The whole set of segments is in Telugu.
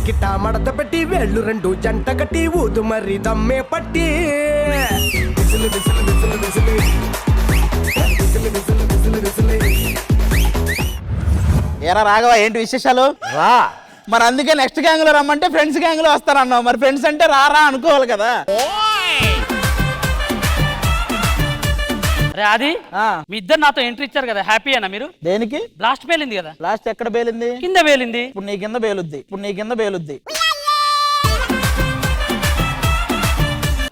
కిటా మడత పెట్టి వేళ్ళు రెండు జంట కట్టి ఊదు మరి దమ్మే పట్టి విసిలి విసిలి విసిలి విసిలి విసిలి విసిలి విసిలి విసిలి. ఏరా రాఘవ ఏంటి విశేషాలు? రా మరి అందుకే నెక్స్ట్ గ్యాంగ్ లో రమ్మంటే ఫ్రెండ్స్ గ్యాంగ్ లో వస్తారన్నావు. మరి ఫ్రెండ్స్ అంటే రారా అనుకోవాలి కదా. అరే అది మీ ఇద్దరు నాతో ఎంట్రీ ఇచ్చారు కదా, హ్యాపీ అయినా మీరు? దేనికి? బ్లాస్ట్ పేలింది కదా. లాస్ట్ ఎక్కడ పేలింది? కింద పేలింది. ఇప్పుడు నీ కింద పేలుద్ది.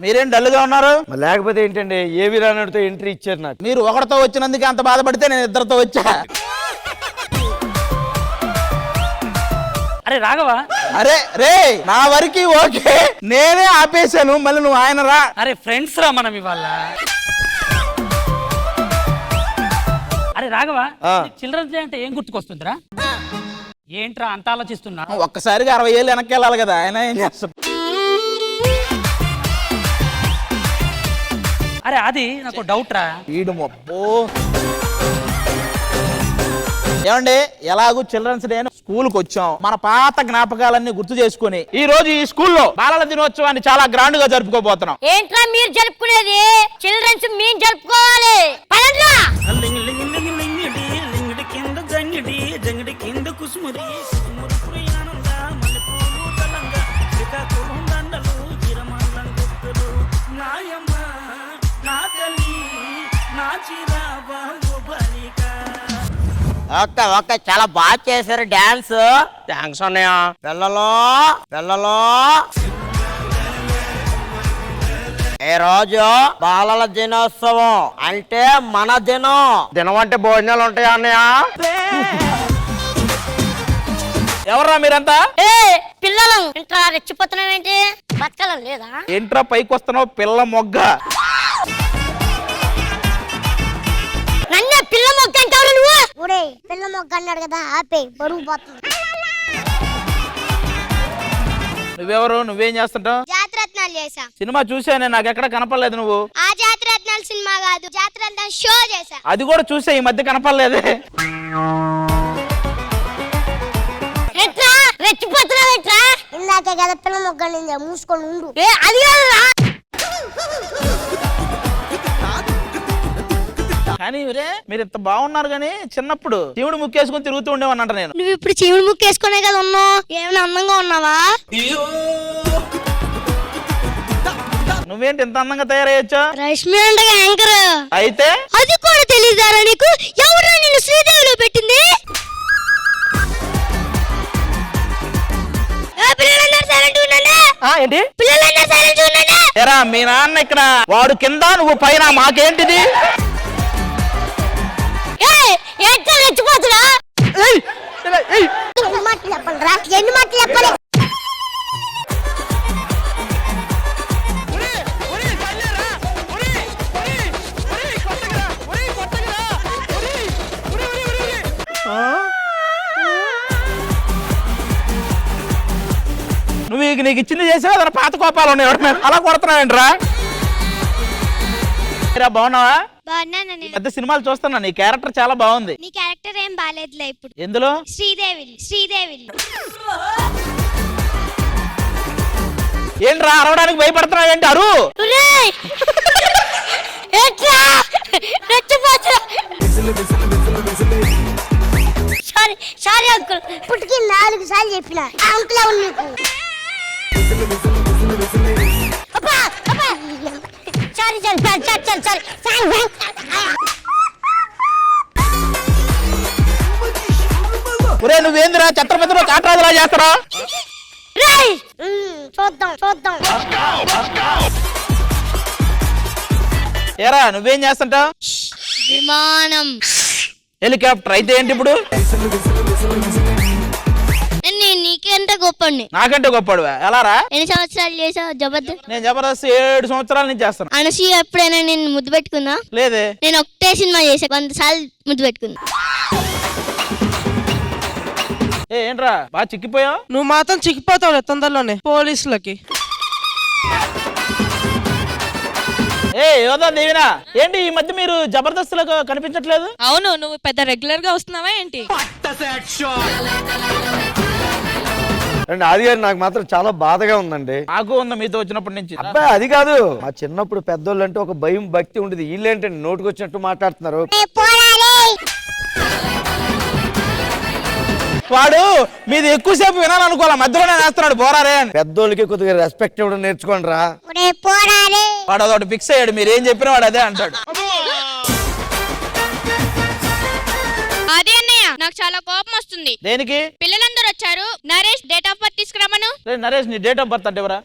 మీరేం డల్గా ఉన్నారు? లేకపోతే ఏంటండి, ఏ విరానడితో ఎంట్రీ ఇచ్చారు నాకు. మీరు ఒకరితో వచ్చినందుకు అంత బాధపడితే నేను ఇద్దరితో వచ్చా. అరే రాఘవ, అరే రే నా వరకు ఓకే, నేనే ఆపేశాను, మళ్ళీ నువ్వు ఆయన రా. అరే ఫ్రెండ్స్ రా మనం ఇవాళ. అరే రాఘవ, చిల్డ్రన్స్ డే అంటే ఏం గుర్తుకొస్తుందిరా? ఏంట్రా అంత ఆలోచిస్తున్నా? ఒక్కసారిగా 60 ఏళ్ళు వెనక్కి వెళ్ళాలి కదా, ఆయన ఏం చేస్తాడు? అరే అది నాకు డౌట్ రా. వీడు మొబ్బో. ఏమండి, ఎలాగూ చిల్డ్రన్స్ డే స్కూల్కి వచ్చాం, మన పాత జ్ఞాపకాలన్నీ గుర్తు చేసుకుని ఈ రోజు ఈ స్కూల్లో బాలల దినోత్సవాన్ని చాలా గ్రాండ్ గా జరుపుకోబోతున్నాం. ఏంట్రా మీరు జరుపుకునేది? చిల్డ్రన్స్ మేము జరుపుకోవాలి. పదండ్రా. ఓకే చాలా బాగా చేశారు డాన్స్. థ్యాంక్స్ అన్నయ్య. పిల్లలు ఈ రోజు బాలల దినోత్సవం అంటే మన దినం అంటే భోజనాలు ఉంటాయా అన్నయ్య? ఎవర్రా మీరంతా? పిల్లలు ఇంట్రా రెచ్చిపోతున్నావేంటి? బతకాలం లేదా? ఏంట్రా పైకి వస్తున్నావు పిల్ల మొగ్గ? నన్నే పిల్ల మొగ్గ అంటావు నువ్వు? ఒరే పిల్ల మొగ్గ అన్నాడు కదా, ఆపే, బరువు పోతుంది. నువ్వెవరు? నువ్వేం చేస్తుంటావు? జాతరత్నాలు చేసా. సినిమా చూసానే, నాకు ఎక్కడ కనపడలేదు. నువ్వు ఆ జాతరత్నాలు సినిమా కాదు, జాతరత్నాలు షో చేసా. అది కూడా చూసా, ఈ మధ్య కనపడలేదే. ఎట్లా రెచ్చిపోతున్నావేట్రా? ఇందాకే కదా పిల్ల మొగ్గ నిందా, మూసుకొని ఉండు. అది కాదురా. కానీ మీరు ఇంత బాగున్నారు కానీ చిన్నప్పుడు చీవుడు ముక్కేసుకుని తిరుగుతూ ఉండేవానంట నేను. నువ్వు ఇప్పుడు చీవుడు ముక్కేసుకునే కదా ఉన్నావు, ఏమైనా అందంగా ఉన్నావా? నువ్వేంటి ఇంత అందంగా తయారయ్యొచ్చా? రష్మి అంటే యాంకర్ అయితే అది కూడా తెలీదారా నీకు? ఎవరు నిన్ను శ్రీదేవిలో పెట్టింది? ఏంటి పిల్లలందరూ సైలెంట్ ఉండండి. ఎరా మీ నాన్న ఇక్కడ, వాడు కింద నువ్వు పైన, మాకేంటిది? ఎట్లా రెచ్చిపోతున్నా? ఎన్ని మాటలు చెప్పాలరా? ఎన్ని మాటలు చెప్పాలి? నువ్వు నీకు ఇచ్చింది చేసావు, అతను పాత కోపాలు ఉన్నాయి, అలా కొడుతున్నావేంట్రా? బాగున్నావా? బాగున్నానని పెద్ద సినిమాలు చూస్తున్నా, నీ క్యారెక్టర్ చాలా బాగుంది. నీ క్యారెక్టర్ ఏం బాలేదులే ఇప్పుడు. ఎందులో? శ్రీదేవి. ఏంట్రా అరవడానికి భయపడుతున్నావు? ఏంటి అరు? సారీ అంకుల్, పుట్టికి 4 సార్లు చెప్పిన అంకుల్ ఎవరు నీకు? ఒరే నువ్వేందిరా ఛత్రపతిలో కాటరాజులా చేస్తారా? చూద్దాం. ఏరా నువ్వేం చేస్తుంటావు? విమానం. హెలికాప్టర్ అయితే ఏంటి ఇప్పుడు? నీకెంత గొప్పండి? నాకంటే గొప్పడువా? ఎలారా? ఎన్ని సంవత్సరాలు చేసావు జబర్దస్త్? నేను జబర్దస్త్ 7 సంవత్సరాల నుంచి చేస్తాను. అనసూయ ఎప్పుడైనా నేను ముద్దు పెట్టుకుందా? లేదే. నేను ఒకటే సినిమా చేసా, 100 సార్లు ముద్దు పెట్టుకుందా. ఏంట్రా బాగా చిక్కిపోయావు? నువ్వు మాత్రం చిక్కిపోతావు తొందరలోనే పోలీసులకి. యోధా దేవినా, ఏంటి ఈ మధ్య మీరు జబర్దస్త్ లో కనిపించట్లేదు? అవును, నువ్వు పెద్ద రెగ్యులర్ గా వస్తున్నావా ఏంటి? అండి ఆది గారు నాకు మాత్రం చాలా బాధగా ఉందండి. నాకు ఉంది మీతో వచ్చినప్పటి నుంచి. అబ్బాయి అది కాదు, మా చిన్నప్పుడు పెద్దోళ్ళు అంటే ఒక భయం భక్తి ఉండేది. వీళ్ళేంటండి నోటికి వచ్చినట్టు మాట్లాడుతున్నారు. వాడు మీది ఎక్కువసేపు వినాలనుకోవాలి, మధ్యలోనే వేస్తున్నాడు పోరారే అని. పెద్దోళ్ళకి కొద్దిగా రెస్పెక్ట్ ఇవ్వడం నేర్చుకోండి రా. వాడు అదొకటి ఫిక్స్ అయ్యాడు, మీరు ఏం చెప్పినా వాడు అదే అంటాడు. అదే అన్నయ్య, నాకు చాలా కోపం వస్తుంది. దేనికి? పిల్లలందరూ వచ్చారు, నరేష్ డేట్ ఆఫ్ బర్త్ తీసుకురమ్మను. నరేష్ నీ డేట్ ఆఫ్ బర్త్ అంటే ఎవరా?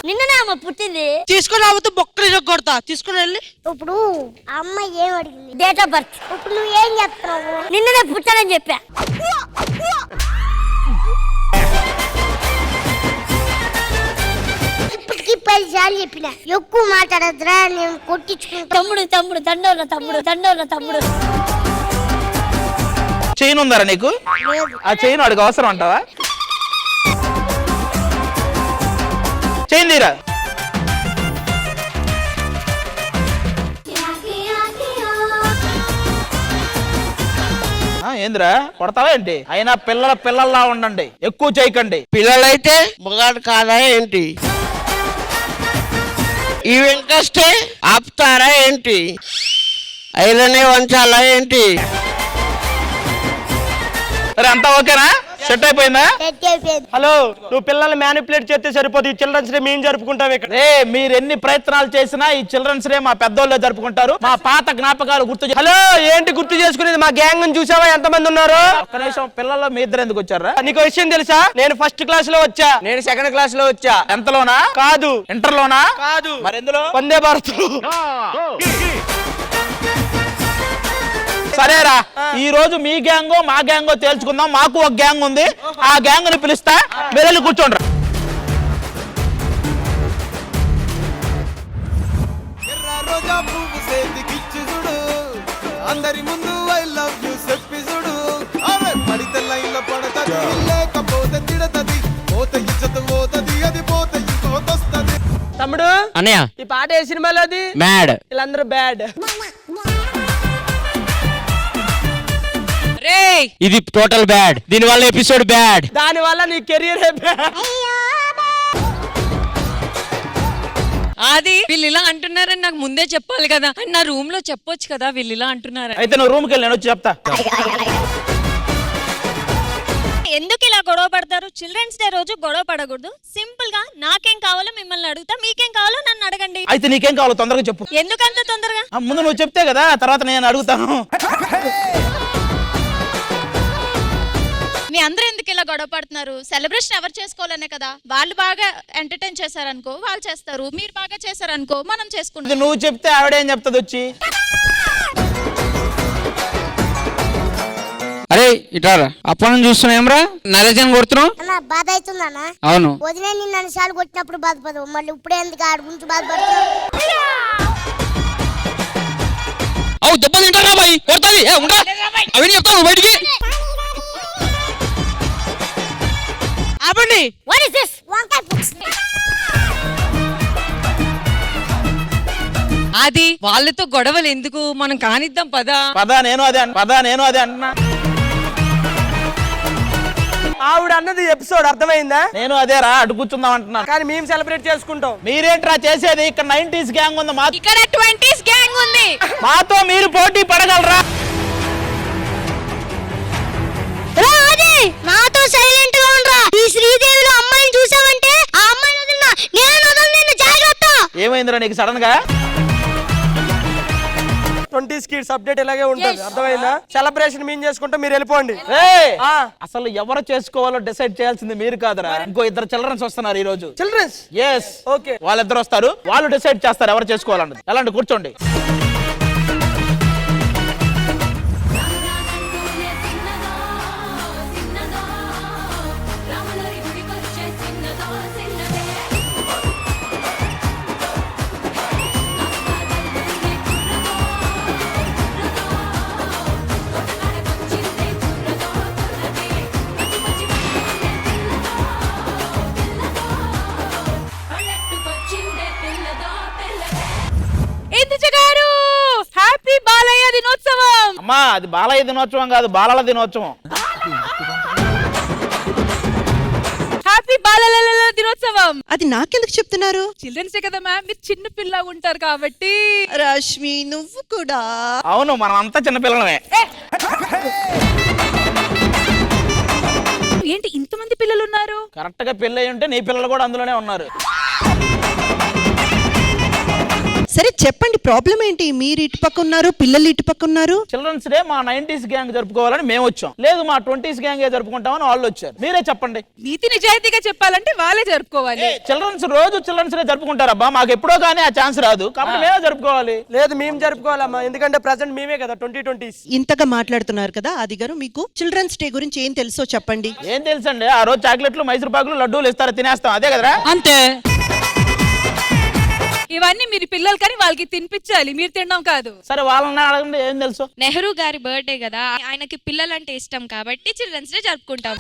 నిన్ననే అమ్మ పుట్టింది. తీసుకుని రాబోతు బొక్కలు కొడతా. తీసుకుని వెళ్ళి ఇప్పుడు అమ్మ ఏం అడిగింది? Date of birth. ఇప్పుడు నువ్వు ఏం చెప్తున్నావు? నిన్ననే పుట్టానని చెప్పా. ఇప్పటికి 10 సార్లు చెప్పిన ఎక్కువ మాట్లాడద్దురా, నేను కొట్టించుకుంటా. తమ్ముడు తమ్ముడు దండోరా, తమ్ముడు దండోరా, తమ్ముడు. చైన్ ఉందారా నీకు? ఆ చైన్ వాడికి అవసరం అంటావా? చైన్ తీరా. ఏందిరా కొడతావా ఏంటి? అయినా పిల్లల్లా ఉండండి, ఎక్కువ చేయకండి. పిల్లలైతే మగాడు కాదా ఏంటి? ఈ వెంకస్తే ఆపుతారా ఏంటి? ఐలనే వంచాలా ఏంటి? సరే అంతా ఓకేనా? సెట్ అయిపోయిందా? హలో, నువ్వు పిల్లల్ని మ్యానిపులేట్ చేస్తే సరిపోదు. ఈ చిల్డ్రన్స్ డే మేము జరుపుకుంటాం ఇక్కడ. మీరు ఎన్ని ప్రయత్నాలు చేసినా ఈ చిల్డ్రన్స్ డే మా పెద్దోళ్ళే జరుపుకుంటారు. మా పాత జ్ఞాపకాలు గుర్తు. హలో, ఏంటి గుర్తు చేసుకునేది? మా గ్యాంగ్ చూసావా ఎంతమంది ఉన్నారు? ఒక్క నిమిషం, పిల్లల్లో మీ ఇద్దరు ఎందుకు వచ్చారా? నీకు విషయం తెలుసా? నేను ఫస్ట్ క్లాస్ లో వచ్చా. నేను సెకండ్ క్లాస్ లో వచ్చా. ఎంతలోనా? కాదు. ఇంటర్లోనా? కాదు. మరి ఎందులో? వందే భారత్. సరేరా, ఈ రోజు మీ గ్యాంగో మా గ్యాంగో తేల్చుకుందాం. మాకు ఒక గ్యాంగ్ ఉంది, ఆ గ్యాంగ్ ని పిలుస్తా, మీరు వెళ్ళి కూర్చోండి. రోజా పువ్వు సేతికిచ్చి చూడు, అందరి ముందు ఐ లవ్ యు చెప్పి చూడు. అరే పడితే లైన్లో పడతది, లేకపోతే తిడతది, పోతే ఇజ్జత్ పోతది, అది పోతే ఇంకోతొస్తది. తమ్ముడు అన్నయ్య, ఈ పాట ఏ సినిమాలో? అది మ్యాడ్. వీళ్ళందరూ బ్యాడ్. ఇది టోటల్ బ్యాడ్. దీని వల్ల ఎపిసోడ్ బ్యాడ్. దాని వల్ల నీ కెరీర్ అది వీళ్ళు ఇలా అంటున్నారని నాకు ముందే చెప్పాలి కదా. నా రూమ్ లో చెప్పొచ్చు కదా వీళ్ళు ఇలా అంటున్నారని. అయితే నువ్వు రూమ్కి వెళ్ళి నేను వచ్చి చెప్తా. ఎందుకు ఇలా గొడవ పడతారు? చిల్డ్రన్స్ డే రోజు గొడవ పడకూడదు. సింపుల్ గా నాకేం కావాలో మిమ్మల్ని అడుగుతా, మీకేం కావాలో నన్ను అడగండి. అయితే నీకేం కావాలో తొందరగా చెప్పు. ఎందుకంత తొందరగా? ముందు నువ్వు చెప్తే కదా, తర్వాత నేను అడుగుతాను. మీ అందరూ ఎందుకు ఇలా గొడవ పడుతున్నారు? సెలబ్రేషన్ ఎవరు చేసుకోవాలనే కదా. వాళ్ళు బాగా ఎంటర్టైన్ చేశారనుకో వాళ్ళు చేస్తారు, మీరు బాగా చేశారనుకో మనం చేసుకుంటాం. నువ్వు చెప్తే ఆవిడేం చెప్తుంది వచ్చి? అరే ఇటారా, అప్పని చూస్తున్నాం. నరేజన్ కొడుతున్నావు. బాధ అవుతుందన్నా? అవును. వదిలే నిన్ను అన్నిసార్లు కొట్టినప్పుడు బాధపడవు, మళ్ళీ ఇప్పుడే ఎందుకు ఆడి గురించి బాధపడతావు? అవు దెబ్బ తింటారా బాయ్, కొడతాది. అవన్నీ చెప్తాను బయటికి. ఆపండి. What is this? వంకాయ పులుసు. అది వాళ్ళతో గొడవలు ఎందుకు, మనం కానిద్దాం పదా. నేను అదే అంటున్నా. ఆవిడ అన్నది ఎపిసోడ్ అర్థమైందా? నేను అదే రా, అటు కూర్చుందాం అంటున్నాను. కానీ మేము సెలబ్రేట్ చేసుకుంటాం. మీరేంట్రా చేసేది? ఇక్కడ 90s గ్యాంగ్ ఉంది, ఇక్కడ 20s గ్యాంగ్ ఉంది. మాతో మీరు పోటీ పడగలరా? నాతో సైలెంట్ గా ఉండరా. ఈ శ్రీదేవిలో అమ్మాయిని చూసావంటే ఆ అమ్మాయిని వదిలినా నేను వదలను, నిన్ను జాగ్రత్త. ఏమైందిరా నీకు సడన్ గా? 20s కిడ్స్ అప్డేట్ ఇలాగే ఉంటుంది. అర్థమైందా? సెలబ్రేషన్ మేము చేసుకుంటాం, మీరు వెళ్ళిపోండి. అసలు ఎవరు చేసుకోవాలో డిసైడ్ చేయాల్సింది మీరు కాదురా. ఇంకో ఇద్దరు చిల్డ్రన్స్ వస్తున్నారు ఈ రోజు. చిల్డ్రన్స్? ఎస్. ఓకే, వాళ్ళిద్దరు వస్తారు, వాళ్ళు డిసైడ్ చేస్తారు ఎవరు చేసుకోవాలన్నది. ఎలాంటి కూర్చోండి. ఇందు గారు అది బాలయ్య దినోత్సవం కాదు, బాలల దినోత్సవం. హ్యాపీ బాలల దినోత్సవం. అది నాకెందుకు చెప్తున్నారు? చిల్డ్రన్స్ డే కదా మ్యామ్, మీరు చిన్న పిల్ల ఉంటారు కాబట్టి. రష్మి నువ్వు కూడా. అవును, మనం అంతా చిన్నపిల్లలమే. ఏంటి ఇంతమంది పిల్లలు ఉన్నారు? కరెక్ట్ గా పెళ్ళి అయి ఉంటే నీ పిల్లలు కూడా అందులోనే ఉన్నారు. సరే చెప్పండి, ప్రాబ్లం ఏంటి? మీరు ఇటు పక్క ఉన్నారు, పిల్లలు ఇటు పక్క ఉన్నారు. చిల్డ్రన్స్ డే మా 90s గ్యాంగ్ జరుపుకోవాలని మేము వచ్చాం. లేదు మా 20s గ్యాంగ్ జరుపుకుంటామని వాళ్ళు వచ్చారు. మీరే చెప్పండి. నీతి నిజాయితీగా చెప్పాలంటే వాళ్ళే జరుపుకోవాలి. చిల్డ్రన్స్ రోజు చిల్డ్రన్స్ డే జరుపుకుంటారబ్బా, మాకు ఎప్పుడో కానీ ఆ ఛాన్స్ రాదు, కాబట్టి మేమే జరుపుకోవాలి. లేదు, మేము జరుపుకోవాలమ్మా, ఎందుకంటే ప్రెసెంట్ మేమే కదా 2020s. ఇంతగా మాట్లాడుతున్నారు కదా ఆది గారు, మీకు చిల్డ్రన్స్ డే గురించి ఏం తెలుసో చెప్పండి. ఏం తెలుసండి, ఆ రోజు చాక్లెట్లు, మైసూర్ పాకులు, లడ్డూలు ఇస్తారు, తినేస్తాం, అదే కదరా. అంతే. ఇవన్నీ మీరు పిల్లలు కానీ వాళ్ళకి తినిపించాలి, మీరు తినడం కాదు. సరే వాళ్ళని అడగండి, ఏం తెలుసు. నెహ్రూ గారి బర్త్డే కదా, ఆయనకి పిల్లలంటే ఇష్టం కాబట్టి చిల్డ్రన్స్ డే జరుపుకుంటాం.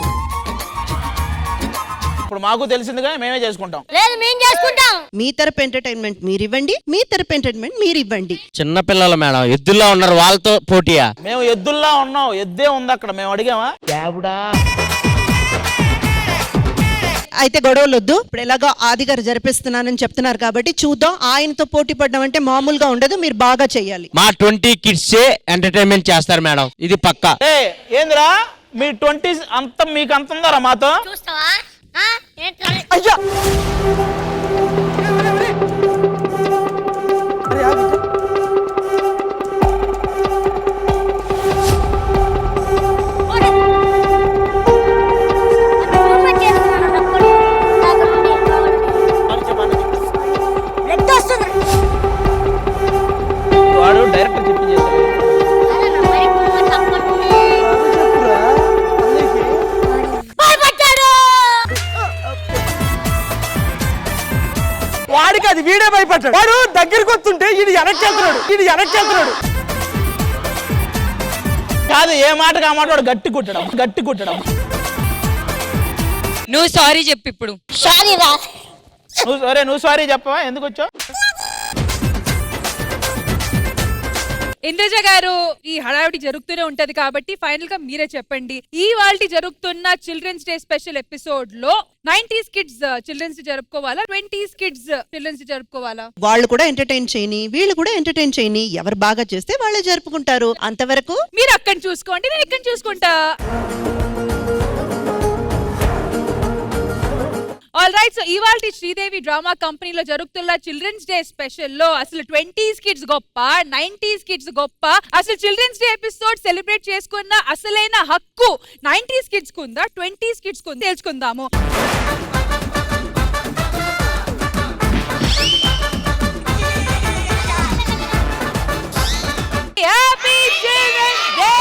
ఇప్పుడు మాకు తెలిసిందిగా మేమే చేసుకుంటాం. లేదు మేము చేసుకుంటాం. మీ తరపు ఎంటర్టైన్మెంట్ మీరు ఇవ్వండి, మీ తరపు ఎంటర్టైన్మెంట్ మీరు ఇవ్వండి. చిన్న పిల్లలు మేడం, ఎద్దుల్లో ఉన్నారు, వాళ్ళతో పోటీయా? మేము ఎద్దుల్లా ఉన్నాం, ఎద్దే ఉంది అక్కడ, మేము అడిగామా? అయితే గొడవలు వద్దు. ఇప్పుడు ఎలాగో ఆది గారు జరిపిస్తున్నానని చెప్తున్నారు కాబట్టి చూద్దాం. ఆయనతో పోటీ పడడం అంటే మామూలుగా ఉండదు, మీరు బాగా చెయ్యాలి. మా 20 కిడ్స్ ఎంటర్టైన్మెంట్ చేస్తారు మేడం, ఇది పక్కా. ఏందిరా మీ 20s అంత మీకు అంత ఉందారా మాతో? చూస్తావా? ఏంట్రా? అయ్యా వాడు డైరెక్టర్ చెప్పించేసాడు. వాడికి అది వీడే భయపడ్డాడు. వాడు దగ్గరికి వస్తుంటే ఇది వెనక్కి కాదు, ఏ మాటకి ఆ మాట వాడు గట్టి కుట్టడం. నువ్వు సారీ చెప్పు ఇప్పుడు. సారీ రా. నువ్వు సారీ చెప్పవా, ఎందుకు వచ్చావు? ఇంద్రజ గారు, ఈ హడావిడి జరుగుతూనే ఉంటది కాబట్టి ఫైనల్ గా మీరే చెప్పండి, ఈ వాళ్ళకి జరుగుతున్న చిల్డ్రన్స్ డే స్పెషల్ ఎపిసోడ్ లో 90s కిడ్స్ చిల్డ్రన్స్ డే జరుపుకోవాలా, 20s కిడ్స్ చిల్డ్రన్స్ డే జరుపుకోవాలా? వాళ్ళు కూడా ఎంటర్టైన్ చేయని, వీళ్ళు కూడా ఎంటర్టైన్ చేయని, ఎవరు బాగా చేస్తే వాళ్ళే జరుపుకుంటారు. అంతవరకు మీరు అక్కడ చూసుకోండి, నేను ఇక్కడ చూసుకుంటా. ఆల్ రైట్, సో ఇవాల్టి శ్రీదేవి డ్రామా కంపెనీలో జరుగుతున్న చిల్డ్రన్స్ డే స్పెషల్ లో అసలు 20s కిడ్స్ గొప్ప, 90s కిడ్స్ గొప్ప, అసలు చిల్డ్రన్స్ డే ఎపిసోడ్ సెలబ్రేట్ చేసుకున్న అసలైన హక్కు 90s కిడ్స్ కుందా, 20s కిడ్స్ కుందా తెలుసుకుందాము. Happy children's day.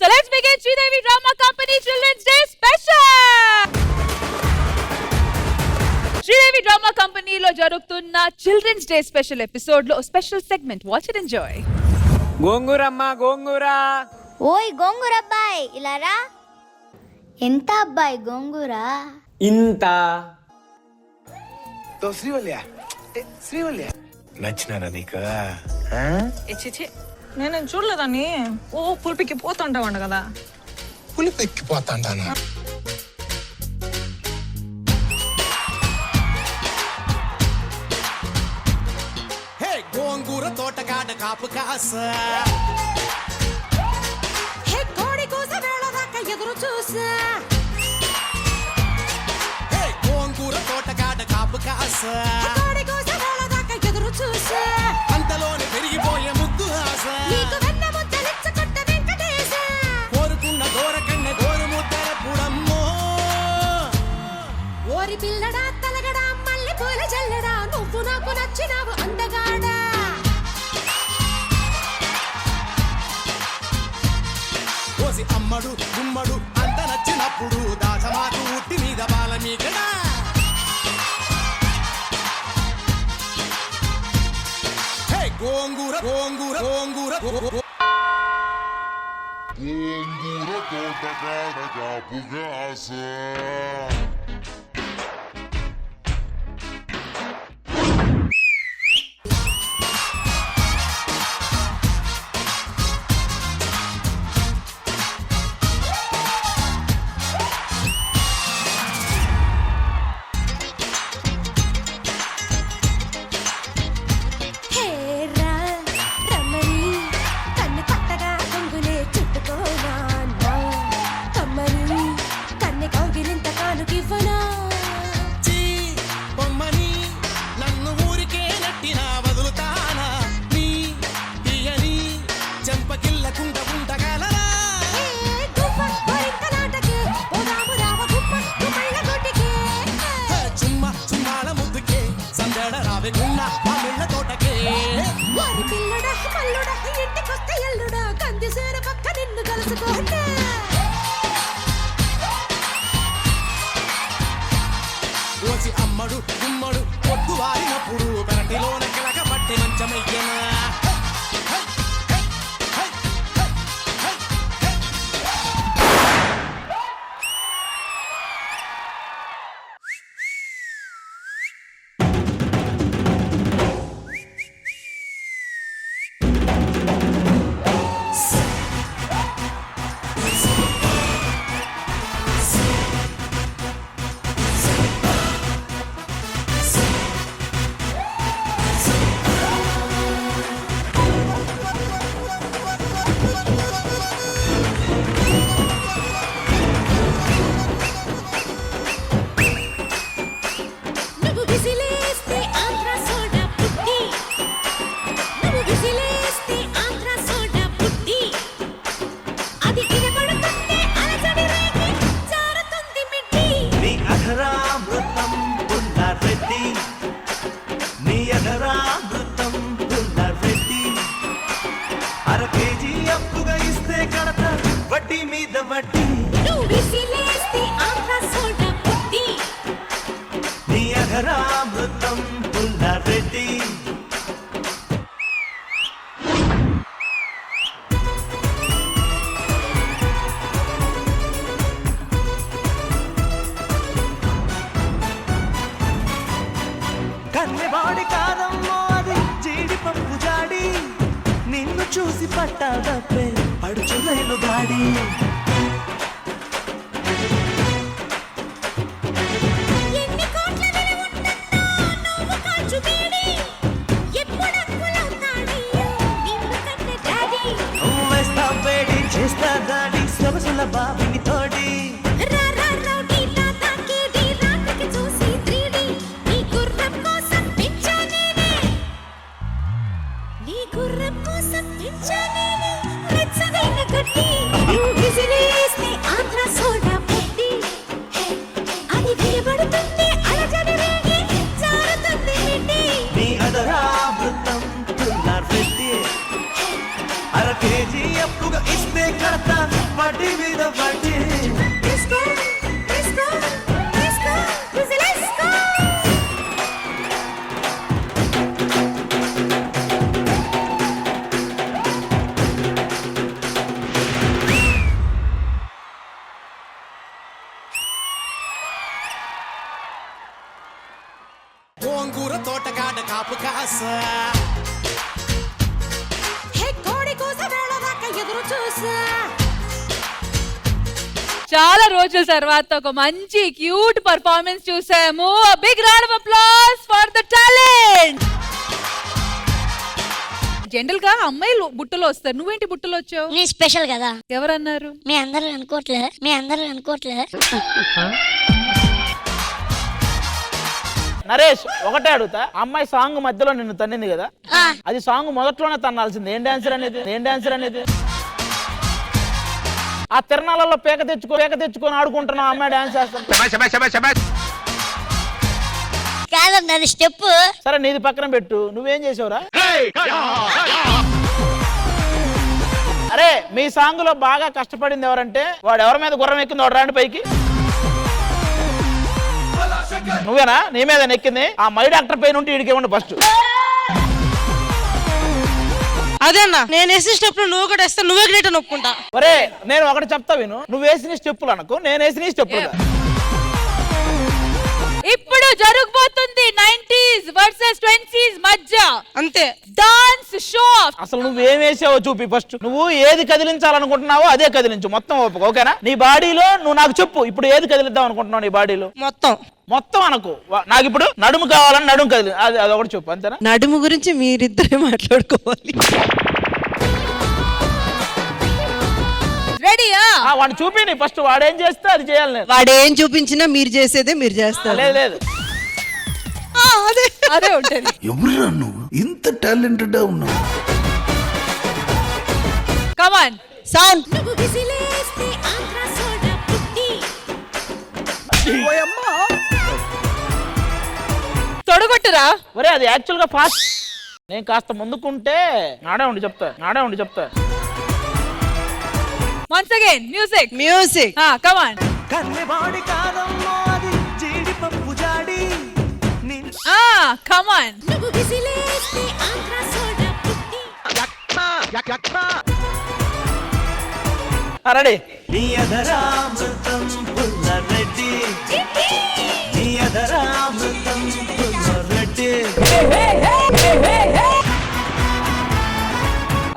So let's begin Sridevi Drama Company Children's Day Special. Sridevi Drama Company లో జరుగుతున్న చిల్డ్రన్స్ డే స్పెషల్ ఎపిసోడ్ లో special segment, watch it enjoy. గోంగూరమ్మా గోంగూర. ఓయ్ గోంగూర అబ్బాయి ఇలా రా. ఎంత అబ్బాయి గోంగూర? ఇంత. శ్రీవల్య నచ్చినారా నీకు? నేను చూడలేదని. ఓ పులిపికి పోతుంటావంట కదా. పులిపెక్కిపోతాండాను. హే గోంగూర తోటకాడ కాపు కాస, హే కోడి కూస వేళ దాకా ఎదురు చూసా. హే గోంగూర తోటకాడ కాపు కాస, కోడి కూస వేళ దాకా ఎదురు చూసా. అంతలోనే పెరిగిపోయే ముద్దు ఆశ, నీకు వెన్న ముద్దలిచ్చకొట్ట వెంకటేశ. కోరుకున్న దూరకన్నె గోరు ముద్దల పుడమ్మో. ఓరి పిల్లడా తలగడా మల్లె పూల జల్లెడా, నువ్వు నాకు నచ్చినావు అందగాడా. కోసి అమ్మడు గుమ్మడు అంత నచ్చినప్పుడు దాచమాకు ఉట్టి మీద బాల మీకడా. హే గోంగూర గోంగూర గోంగూర గోంగూర తోటకాడ కాపు కాస. రావెనున్న మామిళ్ళ తోటకే వారి పిల్లడా మల్లుడా ఇంటికొస్తే ఎల్లుడా కందిసేర పక్క నిన్ను కలుసుకోండి వచ్చి అమ్మడు గుమ్మడు పొద్దు వారినప్పుడు పెరటిలోన కిలక పట్టి మంచమయ్యనా నువ్వు విసిలేస్తే ఆంధ్ర సోడా పుట్టి నువ్వు విసిలేస్తే ఆంధ్ర సోడా పుట్టి అది వినబడుతుంటే అలజడి రేగి జారుతుంది మిట్టి నీ అధరామృతం పుల్లారెడ్డి నీ అధరామృతం పుల్లారెడ్డి అర కేజీ అప్పుగా ఇస్తే కడత వడ్డీ మీద వడ్డీ నువ్వు విసిలేస్తే ఆంధ్ర సోడా పుట్టి నీ అధరామృతం పుల్లారెడ్డి కన్నెవాడి కాదమ్మో అది జీడిపప్పు జాడి నిన్ను చూసి పట్టాదప్పే పడుచులైన గాడి ఎన్ని కోట్ల విలువ ఉంటుందో నువ్వు కాచు బీడి ఎప్పుడు అక్కులవుతాడయ్యో నిన్ను కన్న డాడీ వేస్తా వేడి చేస్తా దాడి సొగసుల బాబుని తోడి రా రా రౌడీ తాతా కేడి రాత్రికి చూసి 3D నీ గుర్రం కోసం పిచ్చా నేనే నీ గుర్రం కోసం పిచ్చా నేనే రెచ్చగైన గట్టి నువ్వు విసిరేస్తే ఆంధ్ర సోడా పుట్టి అది వినబడుతుంది అలజడి రేగి జారుతుంది మిట్టి నీ అదరామృతం పుల్లారెడ్డి అర కేజీ అప్పుగా ఇస్తే కడతా వడ్డీ మీద వడ్డీ డిస్కో డిస్కో డిస్కో విసిలేస్కో గోంగూర తోటకాడ కాపు కాస హే కోడి కూస వేళ దాకా ఎదురు చూసా చాలా రోజుల తర్వాత ఒక మంచి క్యూట్ పర్ఫార్మెన్స్ చూసాము big round of applause for the talent general గా అమ్మాయిలు బుట్టలో వస్తారు నువ్వేంటి బుట్టలో వచ్చావు నీ స్పెషల్ కదా ఎవరన్నారు మీ అందరూ అనుకోవట్లే నరేష్ ఒకటే అడుగుతా అమ్మాయి సాంగ్ మధ్యలో నిన్ను తన్నింది కదా ఆ. అది సాంగ్ మొదట్లోనే తన్నాల్సింది ఏం డాన్సర్ అనేది ఆ తిరణాలలో పేక తెచ్చుకొని ఆడుకుంటున్నావు అమ్మాయి డాన్స్ చేస్తాను కాదండి అది స్టెప్ సరే నీది పక్కన పెట్టు నువ్వేం చేసావురా అరే మీ సాంగ్ లో బాగా కష్టపడింది ఎవరంటే వాడు ఎవరి మీద గుర్రం ఎక్కింది వాడు రాండి పైకి నువ్వేనా నీ మీద నెక్కింది ఆ మై డాక్టర్ పైన ఉంటే వీడికి ఇవ్వండి ఫస్ట్ అదేనా నేను వేసిన స్టెప్ నువ్వు కూడా వేస్తా నువ్వే గ్రేట్ అని ఒప్పుకుంటా ఒరే నేను ఒకటి చెప్తా విను నువ్వు వేసిన స్టెప్పులు అనకు నేను వేసిన స్టెప్పులు ఇప్పుడు జరగబోతుంది 90s వర్సెస్ 20s మధ్య అంతే డాన్స్ షో అసలు నువ్వేం వేసావో చూపి ఫస్ట్ నువ్వు ఏది కదిలించాలనుకుంటున్నావో అదే కదిలించు మొత్తం ఓపిక ఓకేనా నీ బాడీలో నువ్వు నాకు చెప్పు ఇప్పుడు ఏది కదిలిద్దాం అనుకుంటున్నావు నీ బాడీలో మొత్తం అనకు నాకు ఇప్పుడు నడుము కావాలని నడుము కదిలి అది ఒకటి చెప్పు అంతేనా నడుము గురించి మీరిద్దరే మాట్లాడుకోవాలి రెడీయా వాడిని చూపి ఫస్ట్ వాడేం చేస్తే అది చేయాలి నేను వాడేం చూపించినా మీరు చేసేదే మీరు చేస్తారు లేదు అదే ఉంటుంది ఎవరురా నువ్వు ఇంత టాలెంటెడ్ ఉన్నావు కమాన్ సౌండ్ నువ్వు విసిలేస్తే ఆంధ్ర సోడా పుట్టి తొడగొట్టురా. ఒరే అది యాక్చువల్ గా ఫాస్ట్. నేను కాస్త ముందుకుంటే ఆడే ఉండి చెప్తా. Once again music. Music. Come on. Come on. Ready.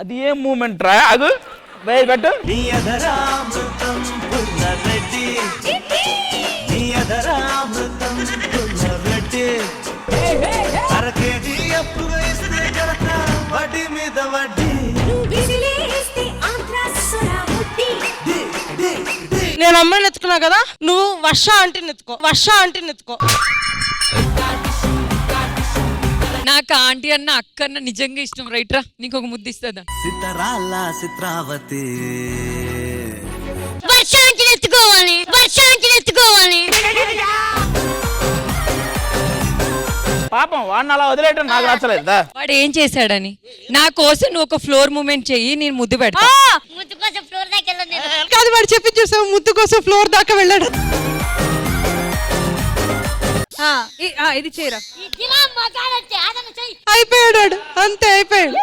అది ఏం మూమెంట్ రా? అగు పెట్టు. నేను అమ్మాయిని ఎత్తుకున్నా కదా, నువ్వు వర్ష అంటే నెత్తుకో. నాకు ఆంటీ అన్న అక్క అన్న నిజంగా ఇష్టం. రైట్ రా, నీకు ఒక ముద్దు ఇస్తుందా? వర్షాంటి ఎత్తుకోవాలి. పాపం వాడిని అలా వదిలేయటం నాకు నచ్చలేదు. వాడు ఏం చేశాడని? నా కోసం నువ్వు ఒక ఫ్లోర్ మూమెంట్ చెయ్యి, నేను ముద్దు పెడతా. ముద్దు కోసం ఫ్లోర్ దాకా వెళ్ళను. కాదు వాడు చెప్పి చూసావు, ముద్దు కోసం ఫ్లోర్ దాకా వెళ్ళాడు. ఇది చేయరా. అయిపోయాడు, అంతే అయిపోయాడు.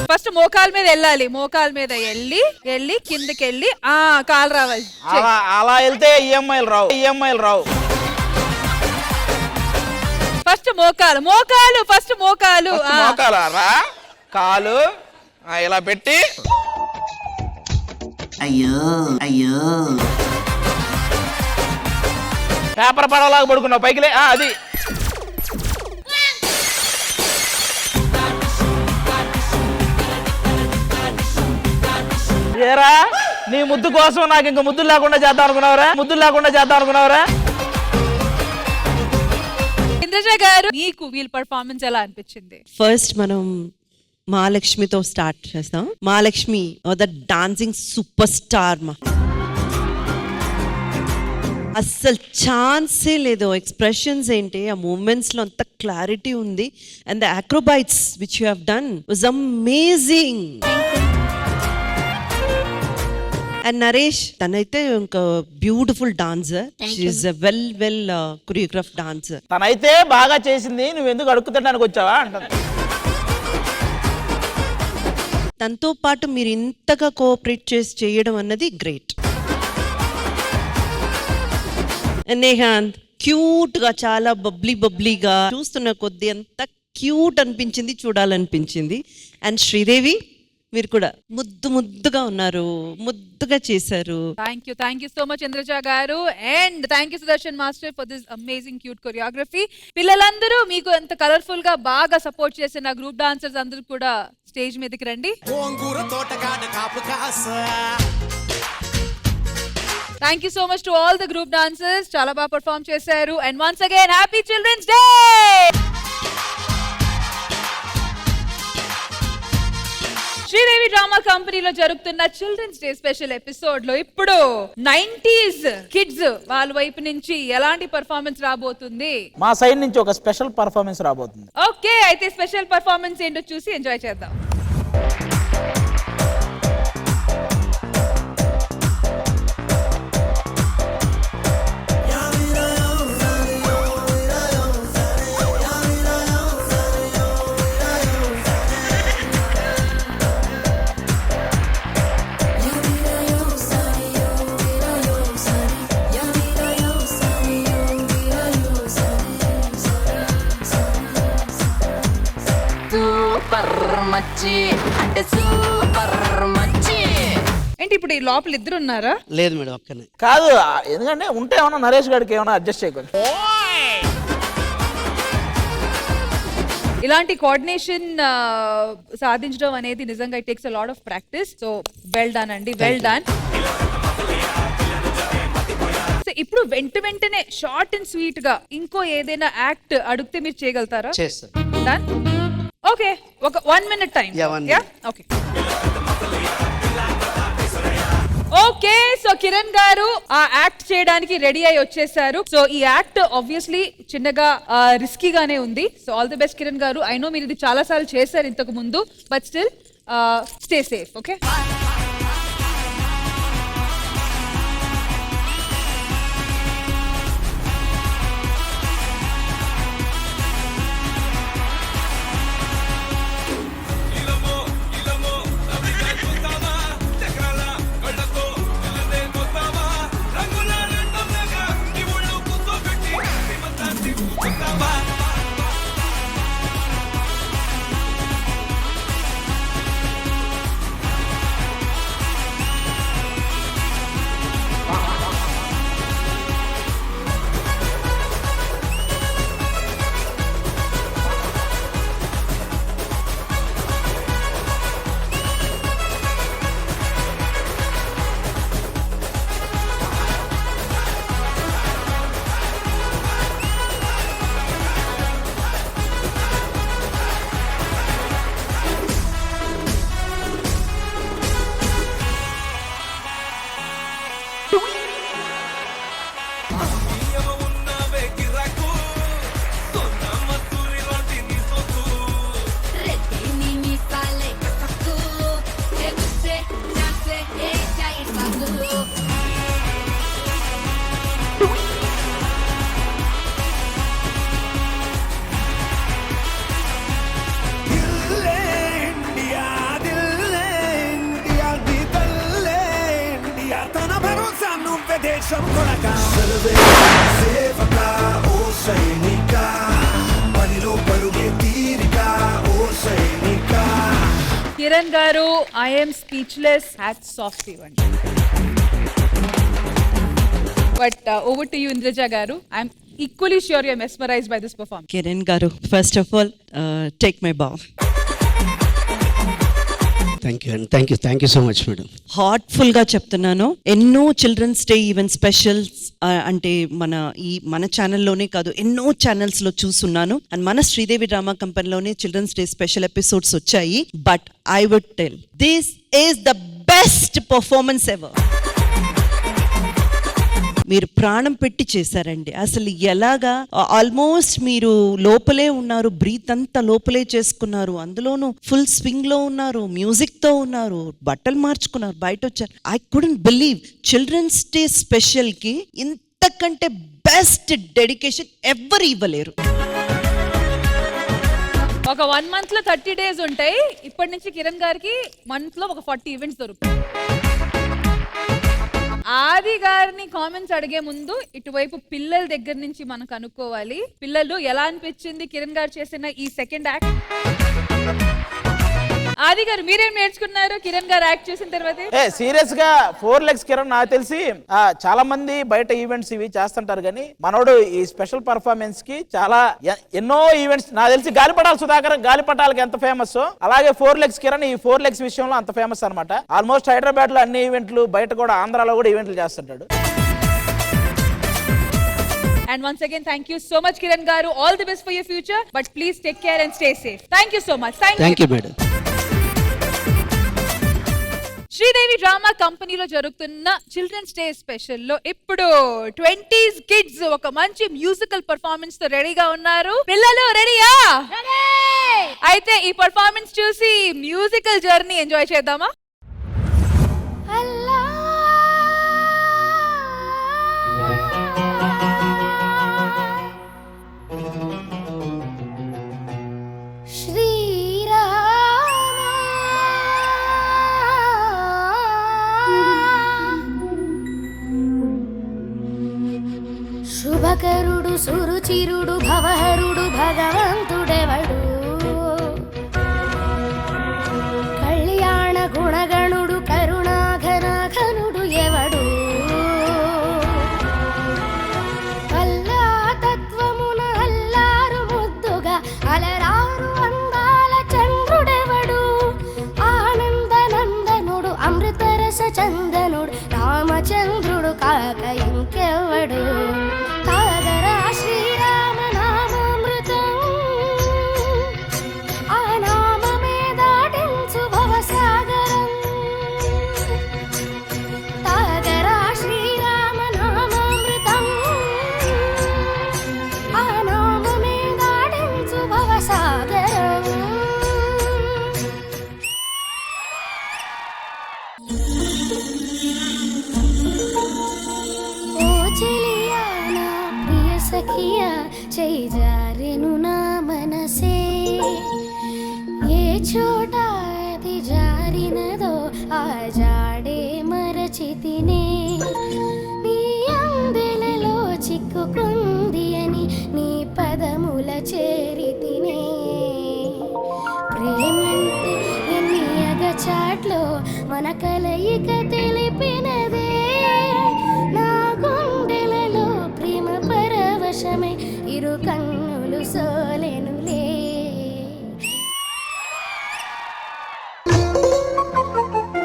ఫస్ట్ మోకాల మీద వెళ్ళాలి. మోకాల మీద వెళ్ళి కిందకి వెళ్ళి కాలు రావాలి. అలా వెళ్తే ఈఎంఐలు రావు. ఫస్ట్ మోకాలు రా. కాలు ఇలా పెట్టి అయ్యో పేపర్ పడవలాగా పడుకున్నావు పైకిలే. అది ఏరా నీ ముద్దు కోసం నాకు ఇంకా ముద్దులు లేకుండా చేద్దాం అనుకున్నావురా? ఇంద్రజ గారు, మీకు వీళ్ళ పర్ఫార్మెన్స్ ఎలా అనిపించింది? ఫస్ట్ మనం మహాలక్ష్మితో స్టార్ట్ చేస్తాం. Mahalakshmi the dancing super star. అస్సలు ఛాన్సే లేదు. ఎక్స్ప్రెషన్స్ ఏంటి, ఆ మూమెంట్స్ లో అంత క్లారిటీ ఉంది. And the acrobats which you have done was amazing. And Naresh, తనైతే ఇంకా beautiful dancer. She is a well choreograph dancer. తనైతే బాగా చేసింది, నువ్వు ఎందుకు అడుగుతున్నానికి వచ్చావా అంటారు. తనతో పాటు మీరు ఇంతగా కోఆపరేట్ చేసి చేయడం అన్నది గ్రేట్. నేహాంత్ క్యూట్ గా, చాలా బబ్లీగా చూస్తున్న కొద్ది అంత క్యూట్ అనిపించింది, చూడాలనిపించింది. అండ్ శ్రీదేవి, మీరు కూడా ముద్దుగా ఉన్నారు, ముద్దుగా చేశారు. Thank you so much Indraja గారు. And thank you Sudarshan master for this amazing cute choreography. పిల్లలందరూ మీకు ఎంత కలర్ఫుల్ గా బాగా సపోర్ట్ చేసిన గ్రూప్ డాన్సర్స్ అందరూ కూడా స్టేజ్ మీదకి రండి. Thank you so much to all the group dancers, చాలా బాగా పర్ఫార్మ్ చేశారు. And once again happy children's day. Sridevi drama కంపెనీలో జరుగుతున్న చిల్డ్రన్స్ డే స్పెషల్ ఎపిసోడ్ లో ఇప్పుడు 90s కిడ్స్ వాళ్ళ వైపు నుంచి ఎలాంటి పర్ఫార్మెన్స్ రాబోతుంది? మా సైడ్ నుంచి ఒక స్పెషల్ పర్ఫార్మెన్స్ రాబోతుంది. ఓకే, అయితే స్పెషల్ పర్ఫార్మెన్స్ ఏంటో చూసి ఎంజాయ్ చేద్దాం. ఏంటి ఇప్పుడు ఈ లోపల ఇద్దరు ఉన్నారా? లేదు మేడం, ఒక్కనే. కాదు, ఎందుకంటే ఉంటే ఏమన్నా నరేష్ గారికి ఏమన్నా అడ్జస్ట్ చేయకూడదు. ఇలాంటి కోఆర్డినేషన్ సాధించడం అనేది నిజంగా it takes a lot of practice. So well done అండి, వెల్ డన్. ఇప్పుడు వెంటనే షార్ట్ అండ్ స్వీట్ గా ఇంకో ఏదైనా యాక్ట్ అడిగితే మీరు చేయగలుగుతారా? డన్. ఓకే, ఒక 1 minute time. Okay. Okay, so Kiran గారు ఆ యాక్ట్ చేయడానికి రెడీ అయి వచ్చేసారు. సో ఈ యాక్ట్ ఆబ్వియస్లీ చిన్నగా రిస్కీగానే ఉంది. So all the best Kiran గారు. ఐ నో మీరు ఇది చాలా సార్లు చేశారు ఇంతకు ముందు, but still stay safe. Okay, Kiran గారు, ఐఎమ్ స్పీచ్లెస్. హ్యాట్స్ ఆఫ్ ఇవ్వండి. But over to you Indraja గారు. I'm equally sure you're mesmerised by this performance. Kiran గారు, first of all take my bow. Thank you so much madam. Heartful గా చెప్తున్నాను. ఎన్నో చిల్డ్రన్స్ డే ఈవెంట్ స్పెషల్స్ అంటే మన ఛానల్లోనే కాదు, ఎన్నో ఛానల్స్ లో చూస్తున్నాను. అండ్ మన శ్రీదేవి డ్రామా కంపెనీలోనే చిల్డ్రన్స్ డే స్పెషల్ ఎపిసోడ్స్ వచ్చాయి. But I would tell this is the best performance ever. మీరు ప్రాణం పెట్టి చేశారండి. అసలు ఎలాగా ఆల్మోస్ట్ మీరు లోపలే ఉన్నారు, బ్రీత్ అంతా లోపలే చేసుకున్నారు, అందులోనూ ఫుల్ స్వింగ్ లో ఉన్నారు, మ్యూజిక్ తో ఉన్నారు, బట్టలు మార్చుకున్నారు, బయట వచ్చారు. I couldn't believe children's day special కి ఇంతకంటే బెస్ట్ డెడికేషన్ ఎవరు ఇవ్వలేరు. ఒక 1 month లో 30 days ఉంటాయి. ఇప్పటి నుంచి కిరణ్ గారికి మంత్ లో ఒక 40 ఈవెంట్స్ దొరుకుతాయి. ఆది గారిని కామెంట్స్ అడిగే ముందు ఇటువైపు పిల్లల దగ్గర నుంచి మనకు అనుకోవాలి. పిల్లలు ఎలా అనిపించింది కిరణ్ గారు చేసిన ఈ సెకండ్ యాక్ట్? ఆది గారు, మీరేం నేర్చుకున్నారు కిరణ్ గారు యాక్ట్ చేసిన తర్వాత? సీరియస్ గా 4 legs కిరణ్ నాకు తెలిసి చాలా మంది బయట ఈవెంట్స్ ఇవి చేస్తుంటారు, కానీ మనోడు ఈ స్పెషల్ పర్ఫార్మెన్స్ కి చాలా ఎన్నో ఈవెంట్స్, నాకు తెలిసి గాలిపటాల సుధాకర్ గాలిపటాలకి ఎంత ఫేమస్, అలాగే 4 legs కిరణ్ ఈ 4 legs విషయంలో అంత ఫేమస్ అనమాట. ఆల్మోస్ట్ హైదరాబాద్ లో అన్ని ఈవెంట్లు, బయట కూడా ఆంధ్రాలో కూడా ఈవెంట్లు చేస్తుంటాడు. And once again, thank you so much, Kiran Garu. All the best for your future, but please take care and stay safe. Thank you so much. Thank you, madam. Sridevi drama కంపెనీలో జరుగుతున్న చిల్డ్రన్స్ డే స్పెషల్ లో ఇప్పుడు 20s కిడ్స్ ఒక మంచి మ్యూజికల్ పర్ఫార్మెన్స్ తో రెడీగా ఉన్నారు. పిల్లలు రెడీయా? అయితే ఈ పర్ఫార్మెన్స్ చూసి మ్యూజికల్ జర్నీ ఎంజాయ్ చేద్దామా? శుభకరుడు సురుచిరుడు భవహరుడు భగవంతుడెవడు, కళ్యాణ గుణగణుడు కరుణాఘనాఘనుడు ఎవడు, అల్లా తత్వమున అల్లారు ముద్దుగా అలరారు అందాల చంద్రుడెవడు, ఆనందనందనుడు అమృతరస చందనుడు రామచంద్రుడు కాక ఇంకెవడు, శ్రీరామ నామామృతం సఖియా చేయి జారెను నా మనసే ఏ చోట అది జారినదో ఆ జాడే మరచితినే నీ అందెలలో చిక్కుకుంది అని నీ పదముల చేరితినే ప్రేమంటే ఎన్ని అగచాట్లో మన కలయిక తెలిపినదే నా గుండెలలో ప్రేమ పరవశమే ఇరు కన్నులు సోలెనులే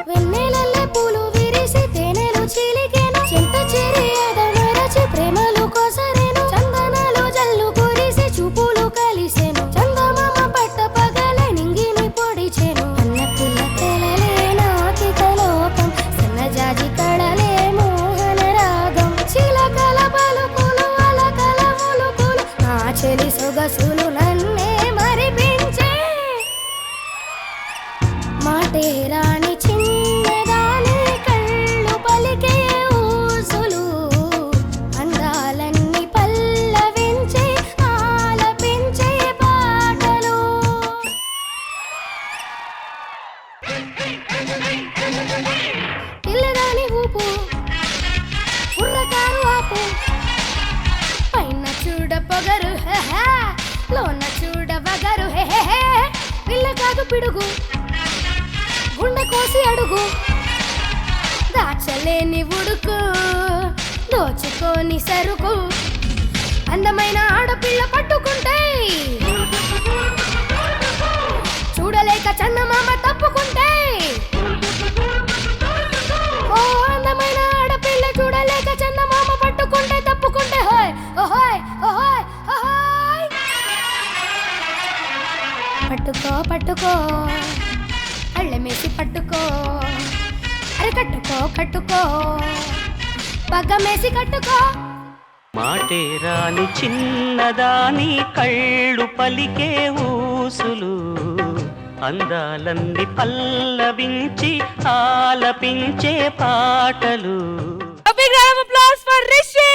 వెన్నెలల్లే పూలు విరిసి తేనెలు చిలికెను చెంత చేరి అదమరచి ప్రేమలు కోసరేను చందనాలు జల్లు కురిసి చూపులు కలిసెను చందమామ పట్ట పగలే నింగిని పొడిచెను అన్న పిల్ల తెలలే నాకిక లోకం సన్నజాజి కడలే మోహన రాగం చిలకల పలుకులు అలకల ములుకులు నా చెలి సొగసులు నన్నే మరిపించే మాటే రాణి చిన్నదాని కళ్ళు పలికే ఊసులు అందాలన్నీ పల్లవించే ఆలపించే పాటలు పిల్లదాని ఊపు కుర్రకారు ఆపు పైన చూడ పొగరు హెహె లోన చూడ వగరు హెహె పిల్ల కాదు పిడుగు గుండె కోసి అడుగు దాచలేని ఉడుకు దోచుకోని సరుకు అందమైన ఆడపిల్ల పట్టుకుంటే చూడలేక చందమామ తప్పుకుంటే ఓ అందమైన ఆడపిల్ల చూడలేక చందమామ పట్టుకుంటే తప్పుకుంటే హోయ్ ఓహోయ్ ఓహోయ్ ఓహోయ్ పట్టుకో పట్టుకో అళ్ళమేసి పట్టుకో అరే కట్టుకో కట్టుకో పగ్గమేసి కట్టుకో మాటే రాని చిన్నదాని కళ్ళు పలికే ఊసులు అందాలన్నీ పల్లవించి ఆలపించే పాటలు. A big round of applause for Rishi!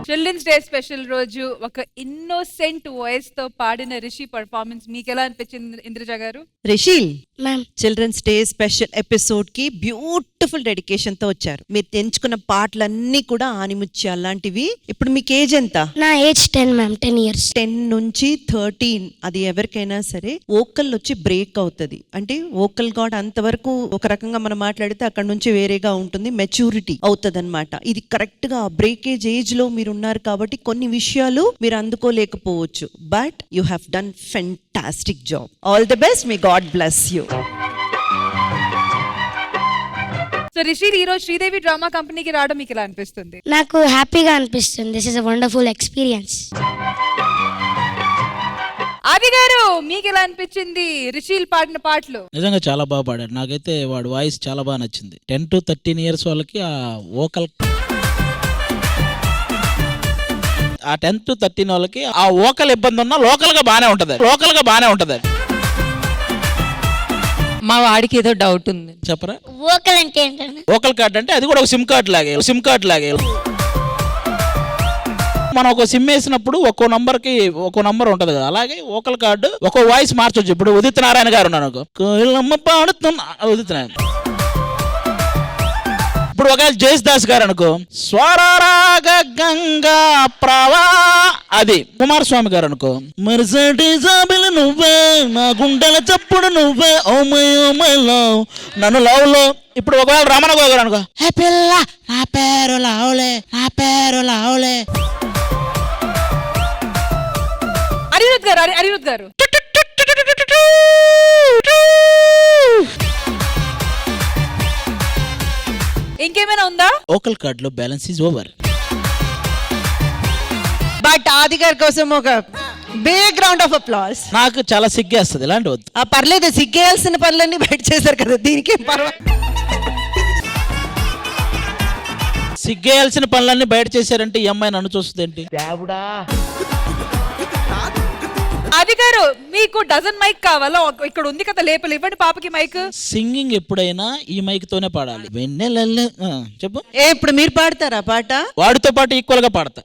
Children's day special రోజు ఒక ఇన్నోసెంట్ వాయిస్ తో పాడిన రిషి పర్ఫార్మెన్స్ మీకు ఎలా అనిపించింది ఇంద్రజ గారు? రిషిల్ ma'am children's day special episode కి బ్యూటిఫుల్ డెడికేషన్ తో వచ్చారు. మీరు ఎంచుకున్న పాటలన్నీ కూడా ఆనిముత్యాలు లాంటివి. ఇప్పుడు మీకు ఏజ్ ఎంత? నా ఏజ్ 10 మ్యామ్, 10 ఇయర్స్. 10 నుంచి 13 అది ఎవరికైనా సరే వోకల్ వచ్చి బ్రేక్ అవుతుంది. అంటే వోకల్ గాడ్ అంతవరకు ఒక రకంగా మనం మాట్లాడితే అక్కడ నుంచి వేరేగా ఉంటుంది, మెచ్యూరిటీ అవుతుంది అనమాట. ఇది కరెక్ట్ గా బ్రేకేజ్ ఏజ్ లో మీరు ఉన్నారు కాబట్టి కొన్ని విషయాలు మీరు అందుకోలేకపోవచ్చు. But you have done fantastic job. All the best. May God bless you. So Rishi ఈ రోజు శ్రీదేవి డ్రామా కంపెనీకి రావడం మీకు ఎలా అనిపిస్తుంది? నాకు హ్యాపీగా అనిపిస్తుంది. This is a wonderful experience. ఆది గారు మీకు ఎలా అనిపించింది రిషిల్ పాడిన పాటలు? నిజంగా చాలా బాగా పాడాడు. నాకైతే వాడు వాయిస్ చాలా బాగా నచ్చింది. 10 to 13 ఇయర్స్ వాళ్ళకి ఆ వోకల్, ఆ 10 to 13 వాళ్ళకి ఆ వోకల్ ఇబ్బంది ఉన్నా లోకల్ గా బానే ఉంటది. మా వాడికి ఏదో డౌట్ ఉంది, చెప్పరా? వోకల్ అంటే ఏంటంటే వోకల్ కార్డ్ అంటే అది కూడా ఒక సిమ్ కార్డ్ లాగే. మనం ఒక సిమ్ వేసినప్పుడు ఒక్కో నంబర్ ఉంటది కదా, అలాగే వోకల్ కార్డు ఒక్కో వాయిస్ మార్చొచ్చు. ఇప్పుడు ఉదిత్ నారాయణ గారు ఉన్నాను, కోయిలమ్మ పాడుతున్నా ఉదిత్ నారాయణ. ఇప్పుడు ఒకవేళ జయదాస్ గారు అనుకో, స్వరరాగ గంగా ప్రవా, అది కుమారస్వామి గారు అనుకో, మరుసటి జాబిలు నువ్వే, నా గుండెల చప్పుడు నువ్వే, ఓ మై లవ్, నన్ను లవ్ లో. ఇప్పుడు ఒకవేళ రమణ గారు అనుకో, హే పిల్ల నా పేరు లావులే. అనిరుద్ గారు ఇంకేమైనా ఉందా? వోకల్ కార్డ్ లో బ్యాలెన్స్ ఈజ్ ఓవర్. బట్ ఆది గారి కోసం ఒక బిగ్ రౌండ్ ఆఫ్ అప్లాస్. నాకు చాలా సిగ్గేస్తుంది, ఇలాంటి వద్దు. పర్లేదు, సిగ్గేయాల్సిన పనులన్నీ బయట చేశారు కదా, దీనికి సిగ్గేయాల్సిన పనులన్నీ బయట చేశారంటే ఈ అమ్మాయి నన్ను చూస్తుంది ఏంటి? ఆది గారు మీకు డజన్ మైక్ కావాలా? ఇక్కడ ఉంది కదా లేపలు, ఇవ్వండి పాపకి మైక్. సింగింగ్ ఎప్పుడైనా ఈ మైక్ తోనే పాడాలి. వెన్నెలల్లే చెప్పు. ఇప్పుడు మీరు పాడతారా పాట? వాడితో పాటు ఈక్వల్ గా పాడతా.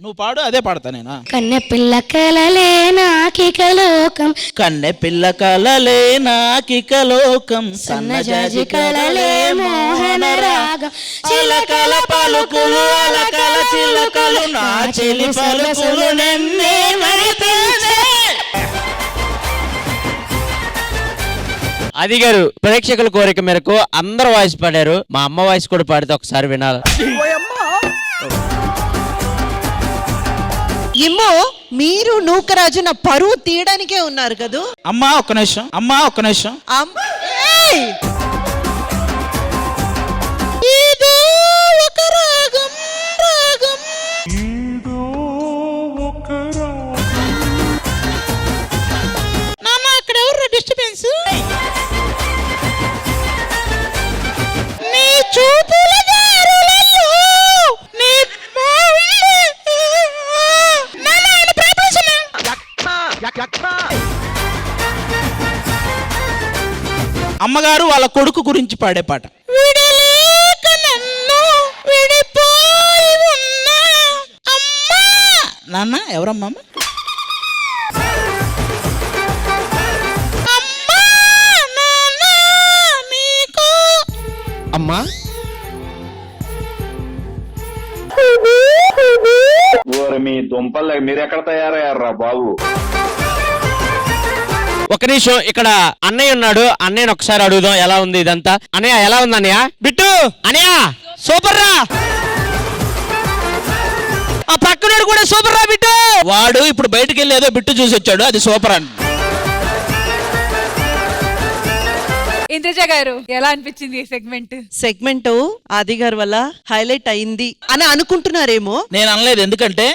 నువ్వు పాడు, అదే పాడతా నేను. కన్నె పిల్ల కలలే నాకిక లోకం, కన్నె పిల్ల కలలే నాకిక లోకం, సన్నజాజి కలలే మోహన రాగం, చిలకల పలుకులు అలకల చిలకలు నా చెలి పలుకులు నన్నే మరిపించే. అది గారు ప్రేక్షకుల కోరిక మేరకు అందరు వాయిస్ పాడారు. మా అమ్మ వాయిస్ కూడా పాడితే ఒకసారి వినాలి. ఏమో మీరు నూకరాజు నా పరువు తీయడానికే ఉన్నారు కదా. అమ్మా ఒక్క నిమిషం, అమ్మా ఒక్క నిమిషం. ఏదో ఒక రాగం రాగం, ఏదో ఒక నాన్న అక్కడ ఎవరు డిస్టర్బెన్స్? నీ చూపుల దారులలో నీ అమ్మగారు వాళ్ళ కొడుకు గురించి పాడే పాట. విడలేక నన్ను విడిపోయి ఉన్నా అమ్మా. నాన్న ఎవరమ్మా? అమ్మా నాన్న నీకు అమ్మా మీ దుంపలు మీరెక్కడ తయారయ్యారా బాబు? ఒక నిమిషం, ఇక్కడ అన్నయ్య ఉన్నాడు. అన్నయ్యని ఒకసారి అడుగుదాం ఎలా ఉంది ఇదంతా. అన్నయ్య ఎలా ఉంది అన్నయ్య? బిట్టు అన్నయ్య సూపర్ రా. ఆ పక్కనోడు కూడా సూపర్ రా బిట్టు. వాడు ఇప్పుడు బయటకు వెళ్ళి ఏదో బిట్టు చూసి వచ్చాడు, అది సూపర్ అని. ఇంద్రజ గారు ఎలా అనిపించింది ఈ సెగ్మెంట్? ఆది గారి వల్ల హైలైట్ అయింది అని అనుకుంటున్నారేమో. నేను అనలేదు, ఎందుకంటే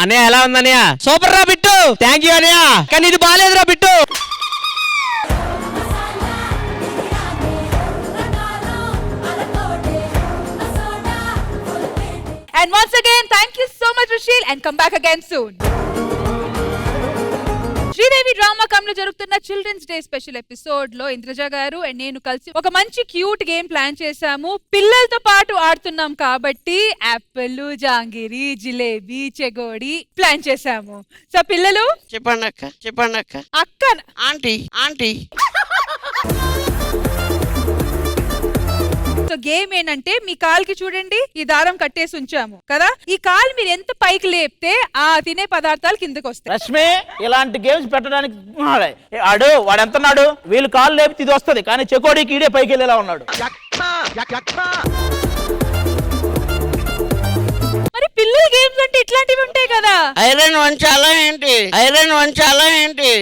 అన్నయ్య ఎలా ఉంది అన్నయ్య? సూపర్ రా బిట్టు. థ్యాంక్ యూ అన్నయ్య, కానీ ఇది బాగాలేదురా bit. And once again, thank you so much, Rushil, and come back again soon. Sridevi drama come లో జరుగుతున్న చిల్డ్రన్స్ డే స్పెషల్ ఎపిసోడ్ లో ఇంద్రజ గారు అండ్ నేను కలిసి ఒక మంచి క్యూట్ గేమ్ ప్లాన్ చేశాము. పిల్లలతో పాటు ఆడుతున్నాం కాబట్టి యాపిల్, జాంగిరి, జిలేబీ, చెగోడి ప్లాన్ చేశాము. సో పిల్లలు చెప్పండి అక్క, చెప్పండి అక్క. అక్క ఆంటీ ఆంటీ. సో గేమ్ ఏంటంటే మీ కాలుకి చూడండి ఈ దారం కట్టేసి ఉంచాము కదా, ఈ కాలు మీరు ఎంత పైకి లేపితే ఆ తినే పదార్థాలు కిందకి వస్తాయి. రష్మి ఇలాంటి గేమ్స్ పెట్టడానికి ఆడు వాడు ఎంతన్నాడు? వీళ్ళు కాలు లేపితే ఇది వస్తుంది, కానీ చెకోడికి ఈడే పైకి వెళ్ళేలా ఉన్నాడు. మరి పిల్లల గేమ్స్ అంటే ఇట్లాంటివి ఉంటాయి కదా. ఐరన్ వంచాలా ఏంటి? ఐరన్ వంచాలా ఏంటి?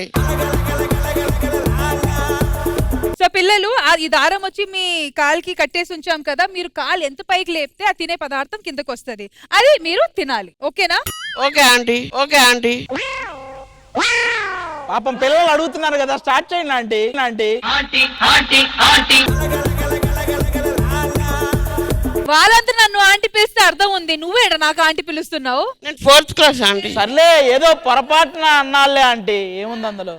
సో పిల్లలు ఈ దారం వచ్చి మీ కాలుకి కట్టేసి ఉంచాం కదా, మీరు కాలు ఎంత పైకి లేపితే ఆ తినే పదార్థం కిందకి వస్తుంది, అది మీరు తినాలి. ఓకేనా? Okay aunty, okay aunty. పాపం పిల్లలు అడుగుతున్నారు కదా, స్టార్ట్ చేయండి ఆంటీ. వాళ్ళంతా నన్ను ఆంటీ పిలిస్తే అర్థం ఉంది, నువ్వేట నాకు ఆంటీ పిలుస్తున్నావు? నేను 4th క్లాస్ ఆంటీ. సర్లే ఏదో పొరపాటున అన్నాలే ఆంటీ, ఏముంది అందులో.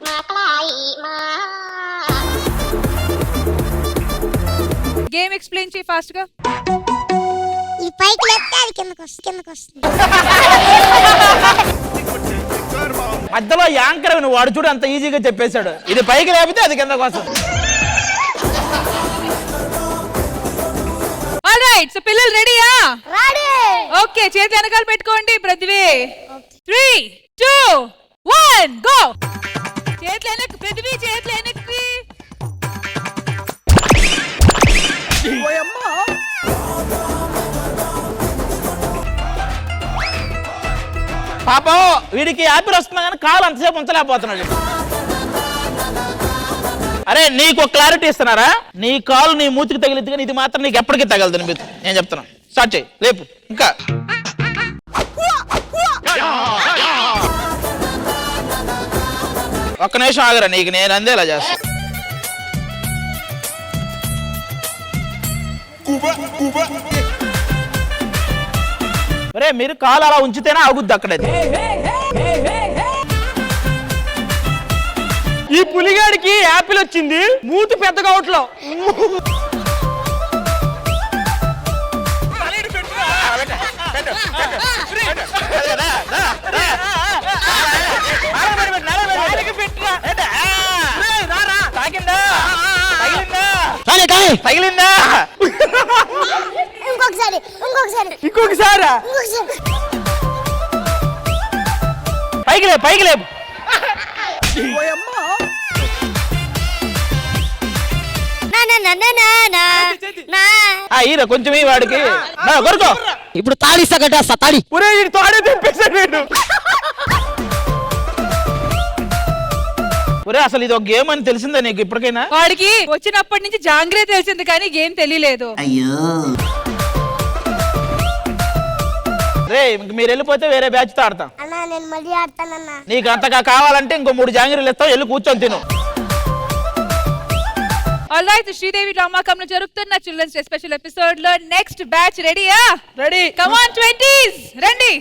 గేమ్ ఎక్స్ప్లెయిన్ చేయి ఫాస్ట్ గా. ఈ పైకి లేపితే అది కిందకి వస్తుంది. మధ్యలో యాంకర్ నువ్వు, వాడు చూడు అంత ఈజీగా చెప్పేశాడు. ఇది పైకి లేపితే అది కిందకి వస్తుంది. ఆల్రైట్, సో పిల్లలు రెడీయా? ఓకే, చేతి వెనకాల పెట్టుకోండి పృథ్వీ. 3, 2, 1 గో. చేతులు వెనక్కి పృథ్వీ, చేతులు వెనక్కి. పాపం వీడికి యాపిల్ వస్తున్నా కానీ కాలు అంతసేపు ఉంచలేకపోతున్నాడు. అరే నీకు క్లారిటీ ఇస్తున్నారా? నీ కాలు నీ మూతికి తగిలిద్ది, కానీ ఇది మాత్రం నీకు ఎప్పటికీ తగలదు. నేను చెప్తున్నా, స్టార్ట్ చేయి, లేపు. ఇంకా ఒక్క నిమిషం ఆగరా, నీకు నేను అందేలా చేస్తా. ఒరే మీరు కాలు అలా ఉంచితేనే ఆగుద్ది అక్కడ. ఈ పులిగాడికి యాపిల్ వచ్చింది, మూతి పెద్దగా అవట్లో. తగిలిందా? ఇంకొకసారా? పైకి లేపు, పైకి లేపు. ఈర కొంచెం ఈ వాడికి కొరుకో. ఇప్పుడు తాడిస్తా కట్టేస్తా తాడి. ఒరే తాడే తెప్పేశాడు నేను. ఒరే అసలు ఇది ఒక గేమ్ అని తెలిసిందా నీకు ఇప్పటికైనా? వాడికి వచ్చినప్పటి నుంచి జాంగ్రే తెలిసింది కానీ గేమ్ తెలియలేదు. రే మీరు వెళ్ళిపోతే వేరే బ్యాచ్ తో ఆడతాం. నీకు అంతగా కావాలంటే ఇంకో 3 జాంగ్రీలు ఇస్తావు, వెళ్ళి కూర్చొని తిను. ఆల్రైట్, శ్రీదేవి డ్రామా కంపెనీ జరుగుతున్న చిల్డ్రన్స్ డే స్పెషల్ ఎపిసోడ్ లో నెక్స్ట్ బ్యాచ్ రెడీయా? రెడీ. కమ్ ఆన్ 20s రండి.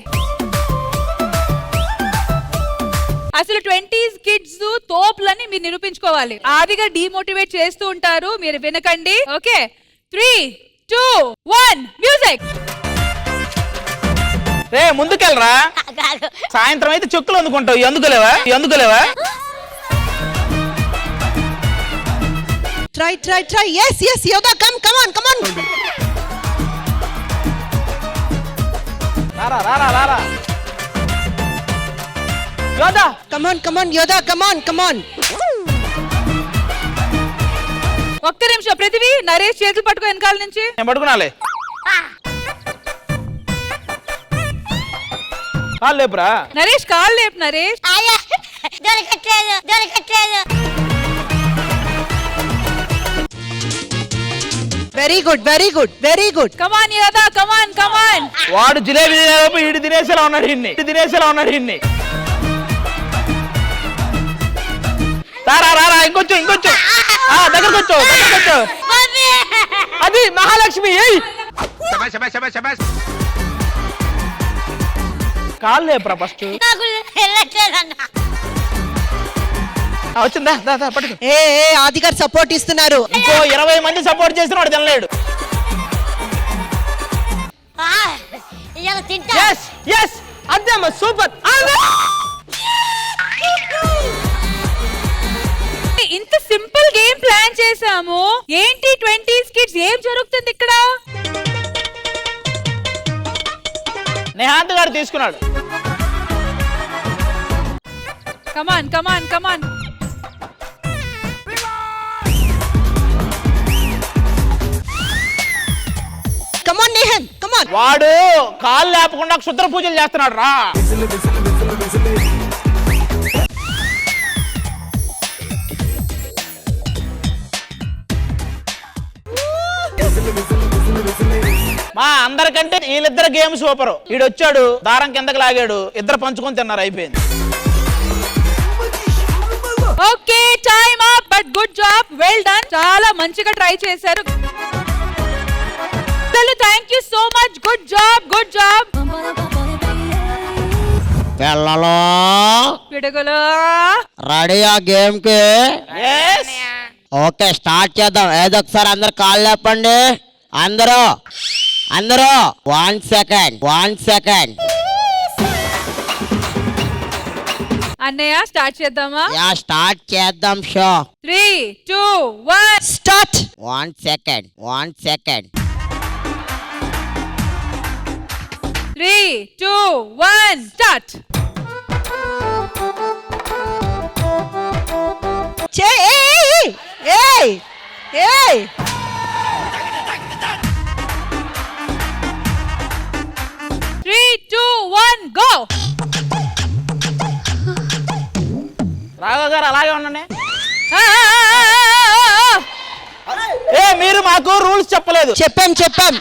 అసలు 20s కిడ్స్ తోపులని మీరు నిరూపించుకోవాలి. ఆదిగా డిమోటివేట్ చేస్తూ ఉంటారు, మీరు వినకండి. Okay, 3, 2, 1 music. రే ముందుకెళ్ళరా, సాయంత్రం అయితే చెక్కులు అందుకుంటావు. ఎందుకులేవా? ఎందుకులేవా? Try. Yes, Yoga, come on. రారా. యోదా, Come on, Yoga, come on. ఒక్క నిమిషం పృథ్వీ, నరేష్ చేతులు పట్టుకో వెనకాల నుంచి. నేను పట్టుకున్నాలే. కాళ్ళు లేపురా. నరేష్ కాళ్ళు లేపు. Naresh very good. కమాన్ యోదా, కమాన్. వాడు జిలేబీ తినేలోపు ఈడు తినేసేలా ఉన్నాడు ఇన్ని. రారా ఇంకొంచెం దగ్గరకు వచ్చో. అది మహాలక్ష్మి. కాళ్ళు లేపురా ఫస్ట్. వచ్చిందా? పట్టుకో. ఆది గారు సపోర్ట్ ఇస్తున్నారు. ఇంకో 20 మంది సపోర్ట్ చేసిన వాడు తినలేడు. అంతే అమ్మ, సూపర్. ఇంత సింపుల్ గేమ్ ప్లాన్ చేసాము, ఏంటి 20s కిడ్స్ ఏం జరుగుతుంది ఇక్కడ? నిహాంత్ గారు తీసుకున్నాడు. కమాన్. నిహాన్, వాడు కాళ్ళు లేపకుండా క్షుద్ర పూజలు చేస్తున్నాడు రా. మా అందరికంటే వీళ్ళిద్దరు గేమ్ సూపర్. వీడొచ్చాడు, దారం కిందకి లాగాడు, ఇద్దరు పంచుకొని తిన్నారు, అయిపోయింది. Okay, time up. But good job, well done. చాలా మంచిగా ట్రై చేశారు. Thank you so much. Good job. పిల్లలు పిడుగులు రెడీ ఆ గేమ్ కి? ఓకే, స్టార్ట్ చేద్దాం. ఏదో ఒకసారి అందరు కాళ్ళు లేపండి. అందరూ 1 సెకండ్. అన్నయ్య స్టార్ట్ చేద్దామా? స్టార్ట్ చేద్దాం షో. 3, 2, 1 స్టార్ట్. 1 సెకండ్. 3, 2, 1 స్టార్ట్. ఏయ్ 3, 2, 1 గో. రాఘవ గారు అలాగే ఉండండి. మీరు మాకు రూల్స్ చెప్పలేదు. చెప్పాం.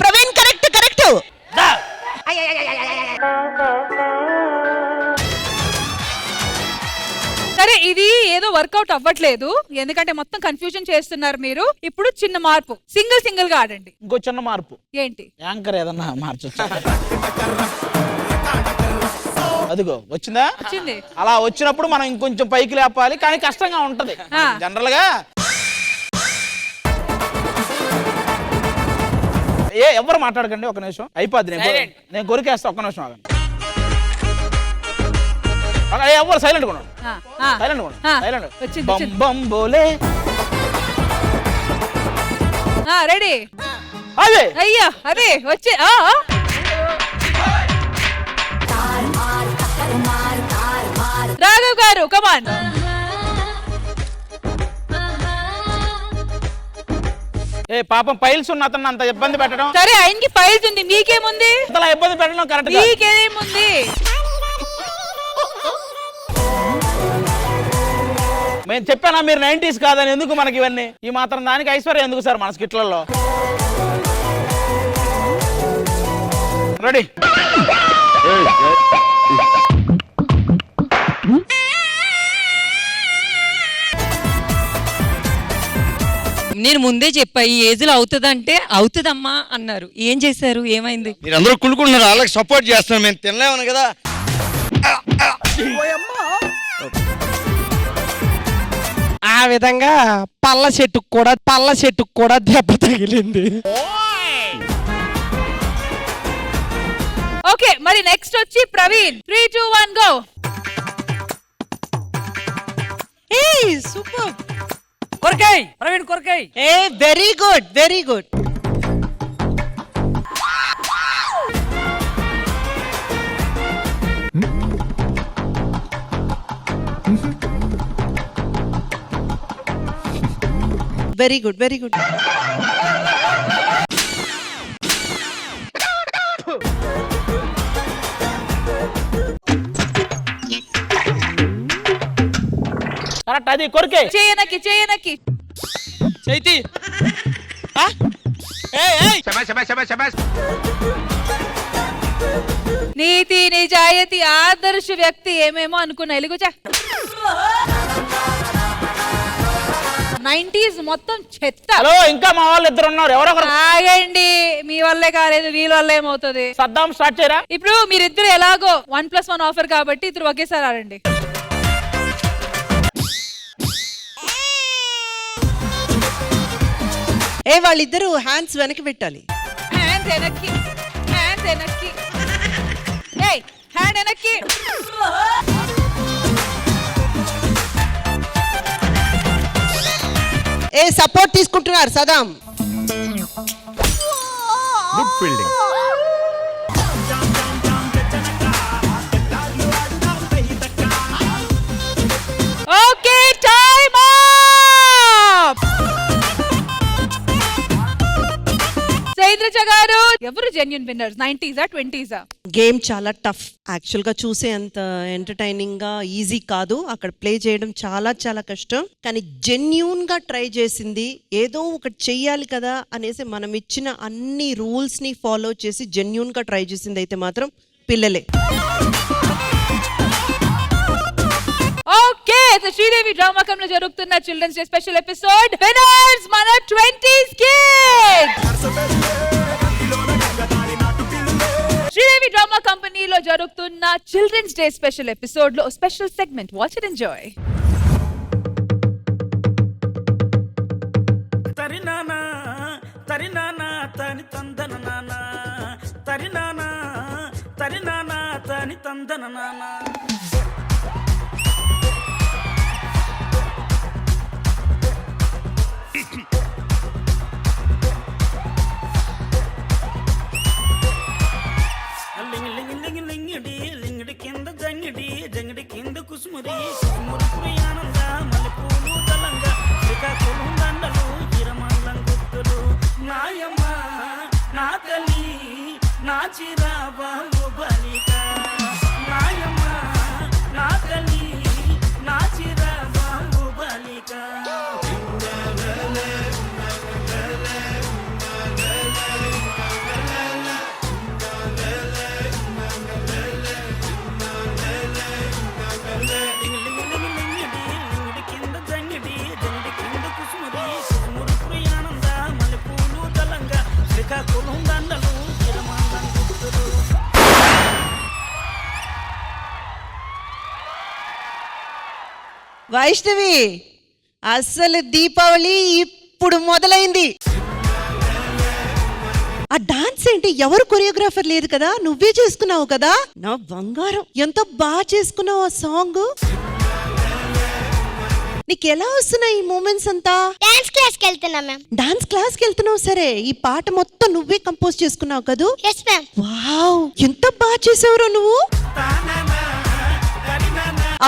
ప్రవీణ్ కరెక్ట్. వర్కౌట్ అవ్వట్లేదు, ఎందుకంటే మొత్తం కన్ఫ్యూజన్ చేస్తున్నారు మీరు. ఇప్పుడు చిన్న మార్పు, సింగిల్ గా ఆడండి. ఇంకో చిన్న మార్పు ఏంటి? యాంకర్ ఏదన్నా మార్చొచ్చు. అదిగో వచ్చిందా? వచ్చింది. అలా వచ్చినప్పుడు మనం ఇంకొంచెం పైకి లేపాలి, కానీ కష్టంగా ఉంటది జనరల్ గా. ఎవరు మాట్లాడకండి, ఒక నిమిషం అయిపోద్ది. నేను కొరికేస్తా, ఒక్క నిమిషం ఆగండి. ఎవరు సైలెంట్ కొన్నాడు, సైలెంట్ కొన్నాడు, సైలెంట్. బంబోలే రెడీ. అదే అయ్యా అదే వచ్చే. రాఘవ్ గారు కమాన్. పాపం ఫైల్స్ ఉన్న అతను అంత ఇబ్బంది పెట్టడం. సరే ఆయనకి ఫైల్స్ ఉంది, మీకేముంది? అలా ఇబ్బంది పెట్టడం కరెక్ట్. మీకేముంది? మేము చెప్పానా మీరు 90s కాదని? ఎందుకు మనకి ఇవన్నీ? ఈ మాత్రం దానికి ఐశ్వర్యం ఎందుకు సార్ మన స్కిట్లలో? రెడీ. నేను ముందే చెప్పా ఈ ఏజ్ లో అవుతుందంటే అవుతుందమ్మా అన్నారు. ఏం చేశారు? ఏమైంది? మీరందరూ కులుకుంటున్నారు, వాళ్ళకి సపోర్ట్ చేస్తున్నాం. మేము తినలేమని కదా. ఆ విధంగా పళ్ళ చెట్టుకు కూడా దెబ్బ తగిలింది. ఓకే, మరి నెక్స్ట్ వచ్చి ప్రవీణ్. 3, 2, 1 గో. సూపర్. కొరకాయ్ ప్రవీణ్, కొరకాయ్. Very good, very good. Very good, very good. Correct, అది కొరికే. చేయనకి చైతి నీతి నిజాయితీ ఆదర్శ వ్యక్తి ఏమేమో అనుకున్నా. ఎలుగుచా 90s మొత్తం చెత్త. హలో, ఇంకా మా వాళ్ళు ఇద్దరు ఉన్నారు. ఎవరో ఆగండి, మీ వల్లే కాలేదు, వీళ్ళ వల్ల ఏమవుతుంది? సద్దాం స్టార్ట్ చేయరా? ఇప్పుడు మీరిద్దరు ఎలాగో 1+1 ఆఫర్ కాబట్టి ఇద్దరు ఒకేసారి ఆడండి. వాళ్ళిద్దరు హ్యాండ్స్ వెనక్కి పెట్టాలి. హ్యాండ్ వెనక్కి. హ్యాండ్ వెనక్కి. సపోర్ట్ తీసుకుంటున్నారు Saddam. Good fielding. Okay, time up. సైద్రజ గారు, ఎవరు genuine winners? 90s, 20s? Game చాలా టఫ్ యాక్చువల్ గా, చూసే అంత ఎంటర్టైనింగ్ గా ఈజీ కాదు. అక్కడ ప్లే చేయడం చాలా చాలా కష్టం. కానీ జెన్యూన్ గా ట్రై చేసింది. ఏదో ఒకటి చెయ్యాలి కదా అనేసి మనం ఇచ్చిన అన్ని రూల్స్ ని ఫాలో చేసి జెన్యూన్ గా ట్రై చేసింది అయితే మాత్రం పిల్లలే. ఓకే, శ్రీదేవి డ్రామా కంపెనీలో జరుగుతున్న children's day special episode winners మన 20s కిడ్స్. శ్రీదేవి డ్రామా కంపెనీలో జరుగుతున్న చిల్డ్రన్స్ డే స్పెషల్ ఎపిసోడ్ లో special segment, watch it enjoy. తరినానా తరినానా తని తందన నానా, తరినానా తరినానా తని తందన నానా. లింగిడి కింద జంగిడి కింద కుసుమురి ఆనంద మల్లెపూలు దళంగా శ్రీకాకుళం దండలు ఇరమందం గుర్తులు. నాయమ్మ నా తల్లి నా చిరాబాబు బలిక, నాయమ్మ నా తల్లి నా చిరాబాబు బలిక. శ్రీకాకుళం దండలు తిరుమల గుర్తులు. వైష్ణవి అసలు దీపావళి ఇప్పుడు మొదలైంది. ఆ డాన్స్ ఏంటి? ఎవరు కొరియోగ్రాఫర్ లేదు కదా, నువ్వే చేసుకున్నావు కదా. నా బంగారం, ఎంత బాగా చేసుకున్నావు ఆ సాంగ్. నీకు ఎలా వస్తున్నాయి ఈ మూమెంట్స్ అంతా? డాన్స్ క్లాస్ కి వెళ్తున్నా మ్యామ్. డాన్స్ క్లాస్ కి వెళ్తున్నావు, సరే. ఈ పాట మొత్తం నువ్వే కంపోజ్ చేసుకున్నావు కదూ? Yes ma'am. వావ్, ఎంత బాగా చేసావురా నువ్వు.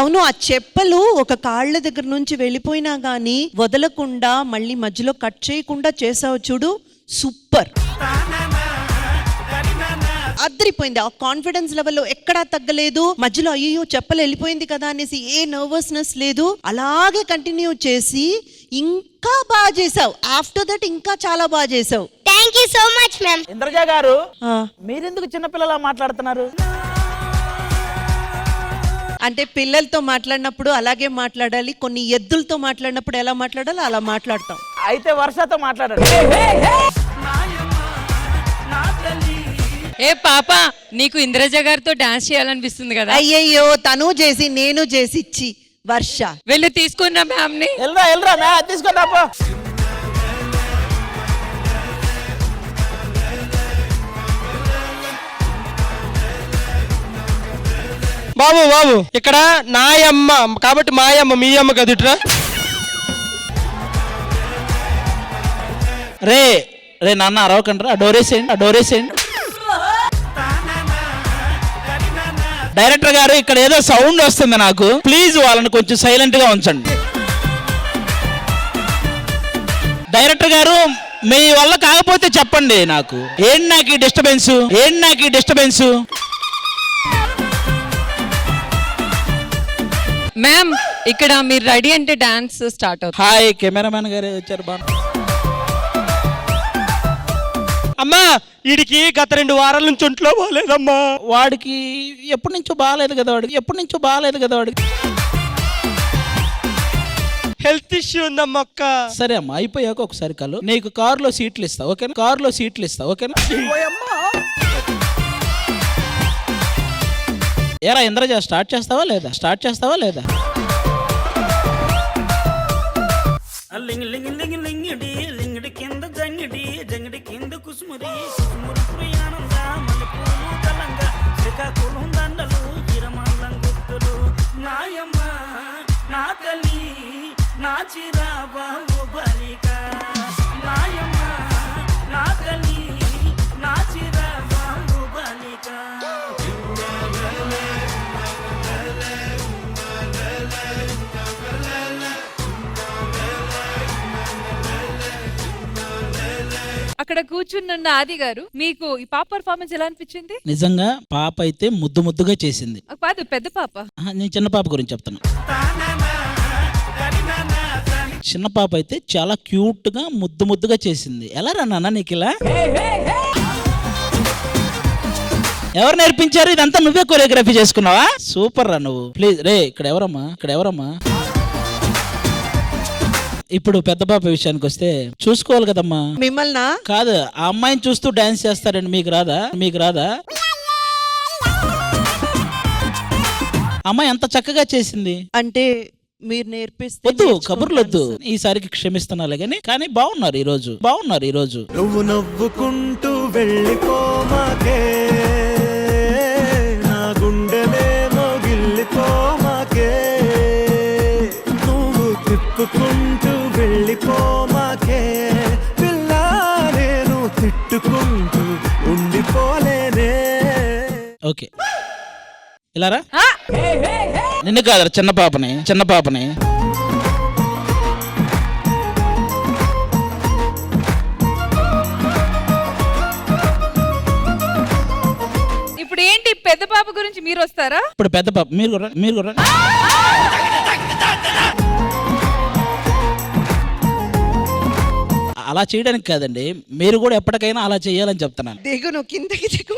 అవును, ఆ చెప్పలు ఒక కాళ్ళ దగ్గర నుంచి వెళ్ళిపోయినా గానీ వదలకుండా మళ్ళీ మధ్యలో కట్ చేయకుండా చేసావు చూడు, సూపర్. అద్దరిపోయింది. ఆ కాన్ఫిడెన్స్ లెవెల్లో ఎక్కడా తగ్గలేదు. మధ్యలో అయ్యో చెప్పలు వెళ్ళిపోయింది కదా అనేసి ఏ నర్వస్నెస్ లేదు. అలాగే కంటిన్యూ చేసి ఇంకా బాగా చేసావు. ఆఫ్టర్ దట్ ఇంకా చాలా బాగా చేసావు. Thank you so much ma'am. Indraja గారు, మీరెందుకు చిన్నపిల్లలా మాట్లాడుతున్నారు? అంటే పిల్లలతో మాట్లాడినప్పుడు అలాగే మాట్లాడాలి, కొన్ని ఎద్దులతో మాట్లాడినప్పుడు ఎలా మాట్లాడాలో అలా మాట్లాడతాం. అయితే వర్షతో మాట్లాడండి. ఏ పాప, నీకు ఇంద్రజ గారితో డాన్స్ చేయాలనిపిస్తుంది కదా? అయ్యయ్యో, తను చేసి నేను చేసి ఇచ్చి. వర్ష వెళ్ళి తీసుకున్నా మ్యామ్ ని. వెళ్ళరా మ్యామ్, తీసుకున్నా. బాబు బాబు, ఇక్కడ నాయమ్మ కాబట్టి మాయమ్మ మీ అమ్మ కదుట్రా. రే రే నాన్న అరవకండ్రా, డోరేసేయండి. డైరెక్టర్ గారు, ఇక్కడ ఏదో సౌండ్ వస్తుంది నాకు, ప్లీజ్ వాళ్ళని కొంచెం సైలెంట్ గా ఉంచండి. డైరెక్టర్ గారు, మీ వల్ల కాకపోతే చెప్పండి నాకు. ఏంటి నాకు ఈ డిస్టర్బెన్స్? మ్యామ్, ఇక్కడ మీరు రెడీ అంటే డాన్స్ స్టార్ట్ అవుతుంది. హాయ్, కెమెరామెన్ గారు వచ్చారు. బాగా అమ్మా, వీడికి గత 2 వారాల నుంచి ఒంట్లో బాగాలేదమ్మా. వాడికి ఎప్పటి నుంచో బాగాలేదు కదా వాడికి. హెల్త్ ఇష్యూ ఉందమ్మా అక్క. సరే అమ్మా, అయిపోయాక ఒకసారి కలు. నీకు కారులో సీట్లు ఇస్తా, ఓకేనా? ఏరా ఇంద్రజ, స్టార్ట్ చేస్తావా లేదా? లింగి లింగి లింగి లింగిడి లింగిడి కింద జంగిడి జంగిడి కింద కుసుమురి కుసుమురి ప్రియానంద మల్లెపూలు తలంగా శ్రీకాకుళం దండలు తిరుమల గుర్తులు. నాయమ్మ నా తల్లి నా చిరాబాబు బలిక. నాయమ్మ నా తల్లి నా చిరాబాబు బలిక. అక్కడ కూర్చున్న ఆది గారు, మీకు ఈ పాప పర్ఫార్మెన్స్ ఎలా అనిపించింది? నిజంగా పాప అయితే ముద్దుగా చేసింది. కాదు, పెద్ద పాప. నేను చిన్న పాప గురించి చెప్తున్నా. చిన్న పాప అయితే చాలా క్యూట్ గా ముద్దుగా చేసింది. ఎలా రా నాన్న నీకు ఇలా? ఎవరు నేర్పించారు ఇదంతా? నువ్వే కొరియోగ్రఫీ చేసుకున్నావా? సూపర్ రా నువ్వు. ప్లీజ్ రే, ఇక్కడ ఎవరమ్మా? ఇప్పుడు పెద్ద పాప విషయానికి వస్తే చూసుకోవాలి కదమ్మా. మిమ్మల్ని కాదు, ఆ అమ్మాయిని చూస్తూ డాన్స్ చేస్తారండి. మీకు రాదా? అమ్మాయి అంత చక్కగా చేసింది అంటే మీరు నేర్పిస్తే. వద్దు, కబుర్లు వద్దు. ఈసారికి క్షమిస్తున్నాలే కానీ బాగున్నారు ఈ రోజు. నువ్వు నవ్వుకుంటూ వెళ్ళిపోమాకే, నా గుండెలేమో గిల్లిపోమాకే. నువ్వు తిప్పుకుంటూ వెళ్ళిపోమాకే పిల్ల, నేను తిట్టుకుంటూ ఉండిపోలేనే. ఓకే, ఇలారా. నిన్ను కాదు, చిన్న పాపని. ఇప్పుడు ఏంటి, పెద్ద పాప గురించి మీరు వస్తారా? ఇప్పుడు పెద్ద పాప మీరు కూడా. అలా చేయడానికి కాదండి, మీరు కూడా ఎప్పటికైనా అలా చేయాలని చెప్తున్నాను. దిగు, నువ్వు కిందకి దిగు.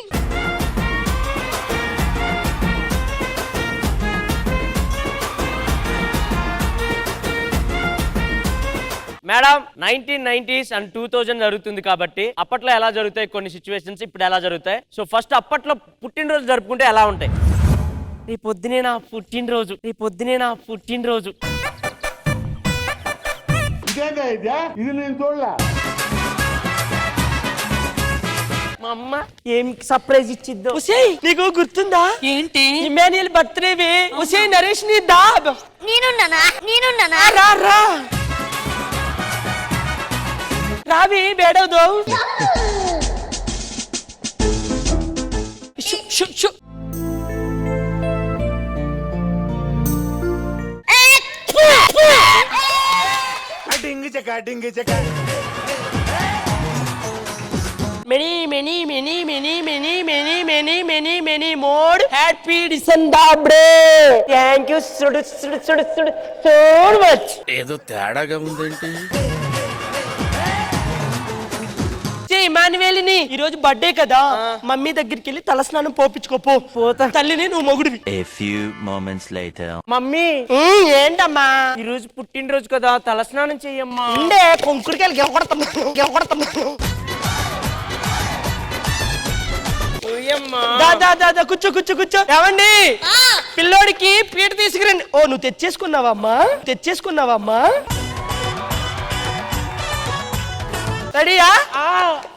మేడం 1990s అండ్ 2000 జరుగుతుంది కాబట్టి అప్పట్లో ఎలా జరుగుతాయి కొన్ని సిచ్యువేషన్స్, ఇప్పుడు ఎలా జరుగుతాయి. సో ఫస్ట్ అప్పట్లో పుట్టినరోజు జరుపుకుంటే ఎలా ఉంటాయి? నీ పొద్దునే నా పుట్టినరోజు, నీ పొద్దునే నా పుట్టినరోజు. ఇది నేను చూడలా. మా అమ్మ ఏం సర్ప్రైజ్ ఇచ్చిద్దో. ఉసేయ్ నీకు గుర్తుందా? ఏంటి? ఇమాన్యుయల్ బర్త్డేవి. ఉసేయ్ నరేష్ ని దా. నేనున్నానా రా రా రావి బేడవదో. డింగి చెక్క డింగి చెక్క. many more happy December. Thank you so much. ఏదో తేడాగా ఉందేంటి? ఇమాన్యుయల్ని ఈ రోజు బర్త్డే కదా, మమ్మీ దగ్గరికి వెళ్ళి తలస్నానం పోపించుకోపో. పోతా తల్లిని, నువ్వు మొగుడివి. A few moments later. Mummy ఏంటమ్మా ఈ రోజు పుట్టినరోజు కదా, తలస్నానం చెయ్యమ్మా. ఉండే కొంకుడికాయలు గెలకొడతాను. దాదా కూర్చో. ఏమండి పిల్లోడికి పీట తీసుకురండి. ఓ నువ్వు తెచ్చేసుకున్నావమ్మా. రెడీయా?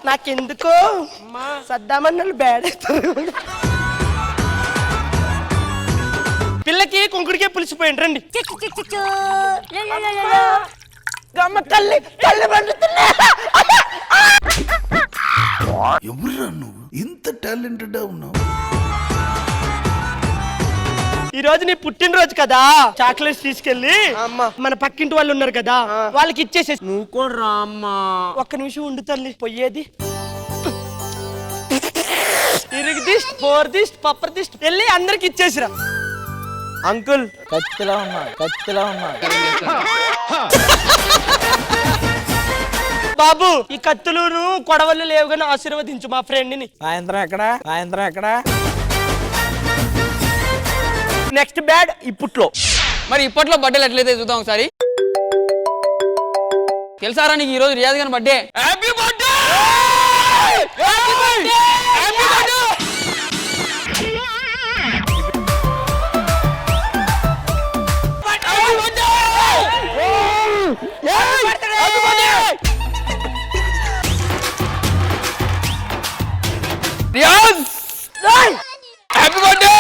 నాకెందుకో సద్దామన్నలు బ్యాడేస్తారు. పిల్లకి కుంకుడికే పులిసిపోయింది. రండి. గమ్మ తల్లి పండుతున్నా. ఎవరురా నువ్వు ఇంత టాలెంటెడ్ ఉన్నావు? ఈ రోజు నీ పుట్టినరోజు కదా, చాక్లెట్స్ తీసుకెళ్ళి మన పక్కింటి వాళ్ళు ఉన్నారు కదా వాళ్ళకి ఇచ్చేసేసి. నువ్వు కూడా రా అమ్మా. ఒక్క నిమిషం ఉండు తల్లి. పోయేది ఇరుగు దిష్ట్, ఫోర్ దిష్ట్, పప్పర్ దిష్ట్ వెళ్ళి అందరికి ఇచ్చేసిరా. అంకుల్ కత్తిలా ఉన్నా. బాబు ఈ కత్తులు కొడవలు లేవు కానీ ఆశీర్వదించు మా ఫ్రెండ్ ని. సాయంత్రం ఎక్కడ? నెక్స్ట్ బ్యాడ్ ఇప్పట్లో. మరి ఇప్పట్లో బర్త్డేలు ఎట్లయితే చూద్దాం ఒకసారి. తెలుసారా నీకు ఈ రోజు రియాజ్ గారి birthday? Happy birthday. Riyaz happy birthday.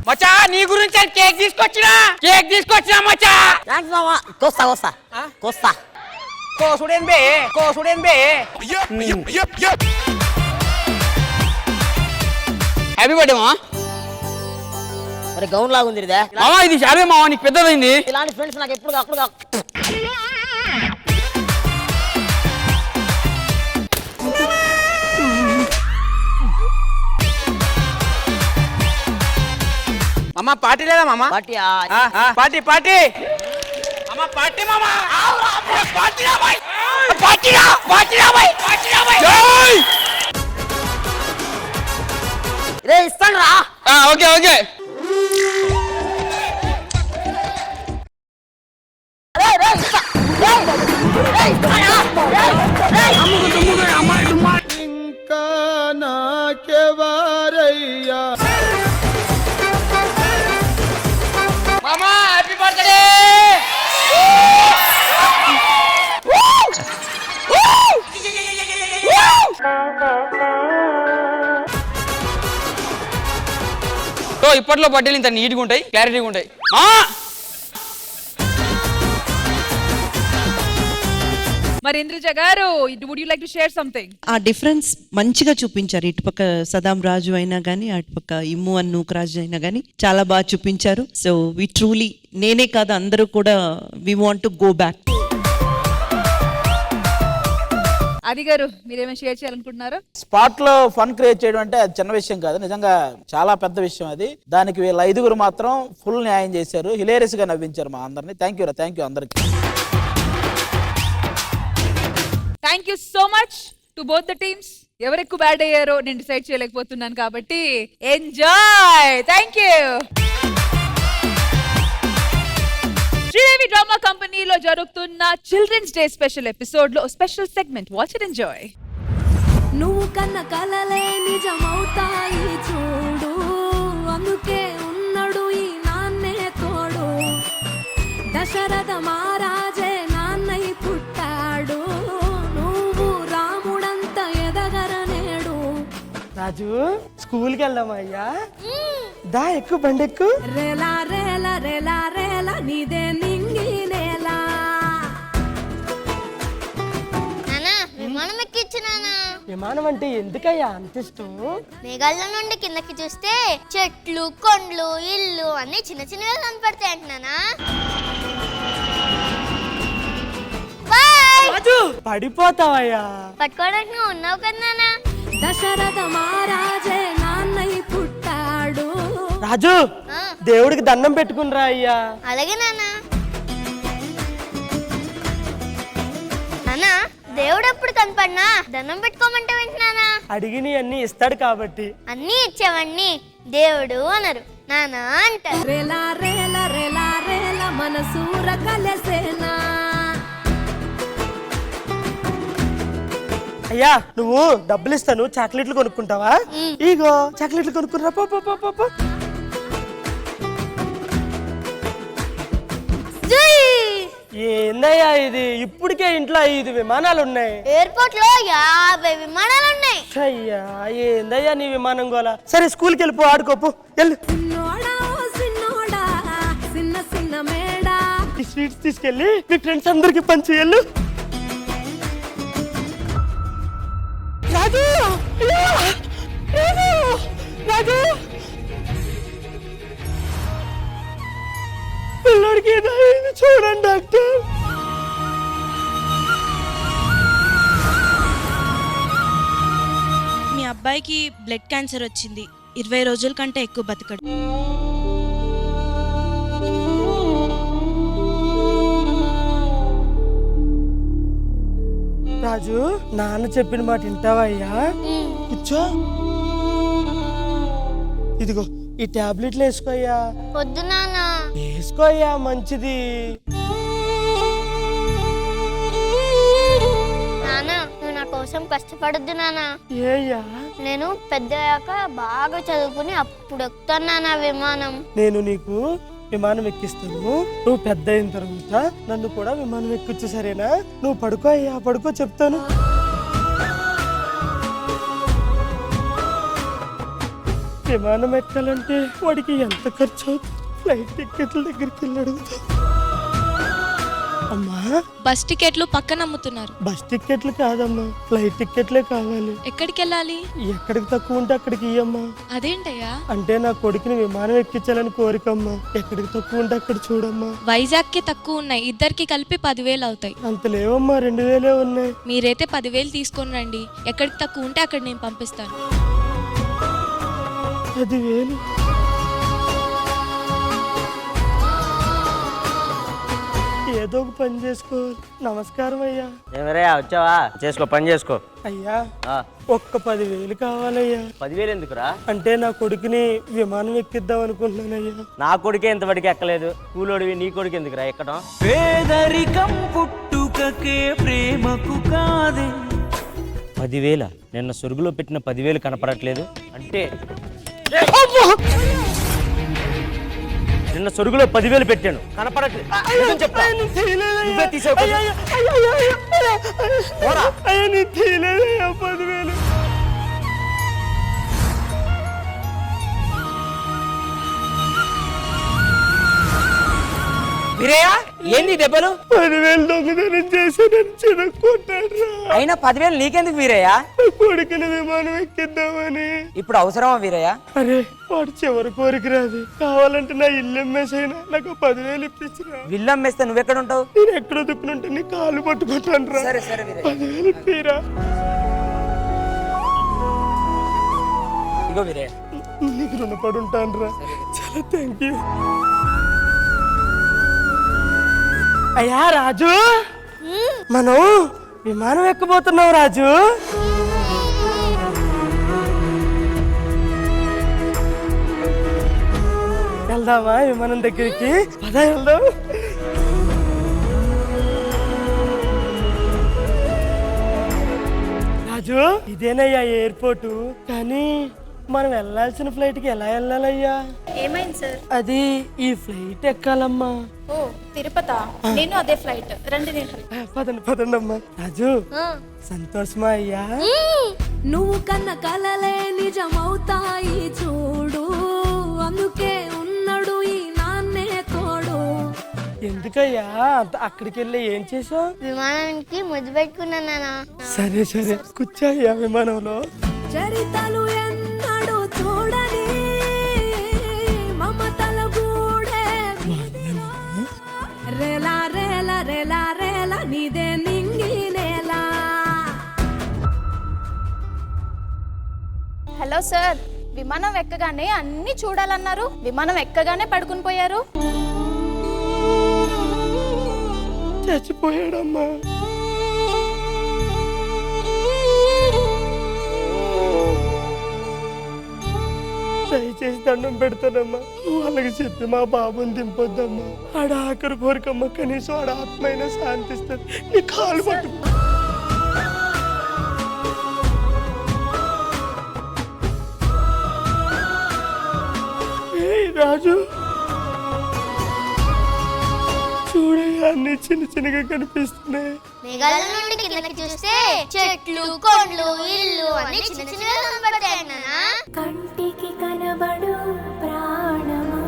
మచ్చా నీ గురించి కేక్ తీసుకొచ్చినా మచ్చా. కోస్తా కోసుడేం బే. హ్యాపీ బర్త్డే మా. మరి గౌన్ లాగా ఉంది ఇదే. మామా ఇది శారీ మావా, నీకు పెద్దదైంది. ఇలాంటి ఫ్రెండ్స్ నాకు ఎప్పుడు అప్పుడు మామా పార్టీ లేదా మామా? పార్టీ మామా పార్టీ మామా. రే ఇస్తాను రా. ఓకే ఇంకా నాకెవరయ్యా? మామా హ్యాపీ బర్త్డే. సో ఇప్పట్లో బర్త్డేలు ఇంత నీట్గా ఉంటాయి, క్లారిటీగా ఉంటాయి. మరి Indraja garu, would you like to share something? ఆ డిఫరెన్స్ మంచిగా చూపించారు. ఇటుపక్క సదాం రాజు అయినా కానీ, అటుపక్క ఇమ్ము అన్నూక్ రాజు అయినా కానీ చాలా బాగా చూపించారు. సో వి ట్రూలీ, నేనే కాదు అందరూ కూడా we want to go back. Aadi గారు మీరేమైనా షేర్ చేయాలనుకుంటున్నారా? స్పాట్ లో ఫన్ క్రియేట్ చేయడం అంటే అది చిన్న విషయం కాదు, నిజంగా చాలా పెద్ద విషయం అది. దానికి వీళ్ళ 5గురు మాత్రం ఫుల్ న్యాయం చేశారు, హిలేరియస్ గా నవ్వించారు మా అందరినీ. థ్యాంక్ యూ అందరికి. Thank you so much to both the teams. ఎవరు ఎక్కువ బ్యాడ్ అయ్యారో నేను డిసైడ్ చేయలేకపోతున్నాను కాబట్టి ఎంజాయ్. Thank you. డ్రామా కంపెనీలో జరుగుతున్న చిల్డ్రన్స్ డే స్పెషల్ ఎపిసోడ్ లో special segment watch it enjoy. నువ్వు కన్న కలలే నిజమవుతాయి చూడు, అందుకే ఉన్నాడు ఈ నాన్నే తోడు, దశరథ మహారాజే నాన్నై పుట్టాడు, నువ్వు రాముడంత ఎదగరనేడు. రాజు స్కూల్కి వెళ్దామా అయ్యా? దా ఎక్కు బండి ఎక్కు. రేలా రేలా రేలా రేలా నీదే నింగి నేలా. విమానం ఎక్కించినానా? విమానం అంటే ఎందుకయ్యా అంత ఇష్టం? మేఘాల నుండి కిందకి చూస్తే చెట్లు, కొండలు, ఇల్లు అన్ని చిన్న చిన్నగా కనపడతాయి అంటున్నానా? పడిపోతావయ్యా. పట్టుకోవడానికి నువ్వు ఉన్నావు కదా. దశరథ మహారాజే నాన్నై పుట్టాడు. రాజు దేవుడికి దండం పెట్టుకునిరా అయ్యా. అలాగే నానా. నానా దేవుడు ఎప్పుడు కనపడినా దండం పెట్టుకోమంటే వింటున్నానా? అడిగిని అన్ని ఇస్తాడు కాబట్టి. అన్ని ఇచ్చేవన్నీ దేవుడు అనరు, నానా అంటారు. రేలా రేలా రేలా రేలా మనసూర కలసేనా. అయ్యా నువ్వు డబ్బులు ఇస్తాను, చాక్లెట్లు కొనుక్కుంటావా? ఇగో చాక్లెట్లు కొనుక్కురా. పో. ఏందయ్యా ఇది? ఇప్పటికే ఇంట్లో 5 విమానాలు ఉన్నాయి. ఎయిర్పోర్ట్ లో 50 విమానాలు ఉన్నాయి. అయ్యా ఏందయ్యా నీ విమానం గోల. సరే స్కూల్కి వెళ్ళిపో, ఆడుకోపు వెళ్ళు. చిన్న చిన్న మేడా ఈ స్వీట్స్ తీసుకెళ్ళి మీ ఫ్రెండ్స్ అందరికి పంచి వెళ్ళు. రాజు రాజు పిల్లడికి ఏదైంది చూడండి డాక్టర్. మీ అబ్బాయికి బ్లడ్ క్యాన్సర్ వచ్చింది. 20 రోజుల కంటే ఎక్కువ బతకడు. రాజు నాన్న చెప్పిన మాట వింటావా అయ్యా? కూర్చో. ఇదిగో ఈ టాబ్లెట్లు వేసుకోయ్యా. వద్దు నానా. వేసుకోయ్యా మంచిది. నానా నువ్వు నా కోసం కష్టపడద్దు నానా. ఏయ్యా? నేను పెద్దయ్యాక బాగా చదువుకుని అప్పుడు ఎక్కుతాను నానా విమానం. నేను నీకు విమానం ఎక్కిస్తాను, నువ్వు పెద్ద అయిన తర్వాత నన్ను కూడా విమానం ఎక్కించు, సరేనా? నువ్వు పడుకో అయ్యా, పడుకో చెప్తాను. విమానం ఎక్కాలంటే వాడికి ఎంత ఖర్చు అవుతుంది? ఫ్లైట్ టికెట్ల దగ్గరికి వెళ్ళి అడుగుతా. అమ్మా బస్ టికెట్లు పక్కన అమ్ముతున్నారు. బస్ టికెట్లు కాదమ్మా, ఫ్లైట్ టికెట్లే కావాలి. ఎక్కడికి వెళ్ళాలి? ఎక్కడికి తక్కువ ఉంటే అక్కడికి ఇయ్యమ్మా. అదేంటయ్యా? అంటే నా కొడుకుని విమానం ఎక్కించాలని కోరికమ్మా. ఎక్కడికి తక్కువ ఉంటే అక్కడ చూడమ్మా. వైజాగ్ కి తక్కువ ఉన్నాయి, ఇద్దరికి కలిపి 10,000 అవుతాయి. అంత లేవమ్మా, 2,000 ఉన్నాయి. మీరైతే 10,000 తీసుకొని రండి, ఎక్కడికి తక్కువ ఉంటే అక్కడ నేను పంపిస్తాను. 10,000? ఏదో ఒక పని చేసుకోవాలి. నమస్కారం అయ్యా. ఏమరయ్యా వచ్చావా? చేసుకో, పని చేసుకో. అయ్యా ఒక్క 10,000 కావాలయ్యా. 10,000 ఎందుకురా? అంటే నా కొడుకుని విమానం ఎక్కిద్దాం అనుకుంటున్నానయ్యా. నా కొడుకే ఇంతవరకు ఎక్కలేదు, కూలోడివి నీ కొడుకు ఎందుకురా ఎక్కడం? పేదరికం పుట్టుకకే ప్రేమకు కాదే. 10,000? నిన్న సొరుగులో పెట్టిన 10,000 కనపడట్లేదు అంటే నిన్న సొరుగులో 10,000 పెట్టాను, కనపడట్లేదు. చెప్తా నువ్వే తీసావు. వీరయ్య ఏంది దెబ్బలు? 10,000 దొంగతనం చేసి నన్ను చిరక్కొట్టాడు. అయినా 10,000 నీకెందుకు వీరయ్య? కొడుకుని విమానం ఎక్కిద్దామని. ఇప్పుడు అవసరమా వీరయ్య? అరే వాడు చివరి కోరిక రాదు, కావాలంటే నా ఇల్లు అమ్మేసైనా నాకు 10,000 ఇప్పించరా. విల్లు అమ్మేస్తే నువ్వెక్కడ ఉంటావు? నేను ఎక్కడ దుక్కునుంటే నీ కాలు పట్టుకుంటాను రా. సరే సరే 10,000 ఇప్పిరా. ఇగో వీరయ్య, నీకు రుణపడి ఉంటాను రా. చాలా థ్యాంక్ యూ. అయ్యా రాజు, మనం విమానం ఎక్కబోతున్నాం రాజు. వెళ్దామా విమానం దగ్గరికి? పద వెళ్దాం. రాజు ఇదేనయ్యా ఎయిర్పోర్టు, కానీ మనం వెళ్ళాల్సిన ఫ్లైట్ కి ఎలా వెళ్ళాలయ్యా? ఏమైంది సార్? అది ఈ ఫ్లైట్ ఎక్కాలమ్మా. ఓ తిరుపత, నేను అదే ఫ్లైట్. రండి నేను. పదండి పదండి అమ్మా. రాజు సంతోషమా అయ్యా? నువ్వు కన్న కలలే నిజమవుతాయి చూడు, అందుకే ఉన్నాడు ఈ నాన్నే తోడు. ఎందుకయ్యా అక్కడికి వెళ్ళి ఏం చేసావు? విమానానికి ముద్దు పెట్టుకున్నానా? సరే సరే కూర్చోయ్యా విమానంలో. చరితలు ఎన్నడు చూడని మమతల గూడే రేలా రేలా రేలా రేలా నీదే నింగి నేలా. హలో సార్, విమానం ఎక్కగానే అన్ని చూడాలన్నారు, విమానం ఎక్కగానే పడుకుని పోయారు. చచ్చిపోయాడమ్మా. దయచేసి దండం పెడతానమ్మా, వాళ్ళకి చెప్పి మా బాబుని దింపొద్దమ్మా. ఆడ ఆఖరి కోరికమ్మ, కనీసం ఆడ ఆత్మైనా శాంతిస్తుంది. నీ కాలు పట్టు. రాజు చూడయ్యా, అన్ని చిన్న చిన్నగా కనిపిస్తున్నాయి. మేఘాల నుండి కిందకి చూస్తే చెట్లు, కొండలు, ఇల్లు అన్ని చిన్న చిన్నగా కనబడతాయి నాన్న. కంటికి కనబడు ప్రాణమా,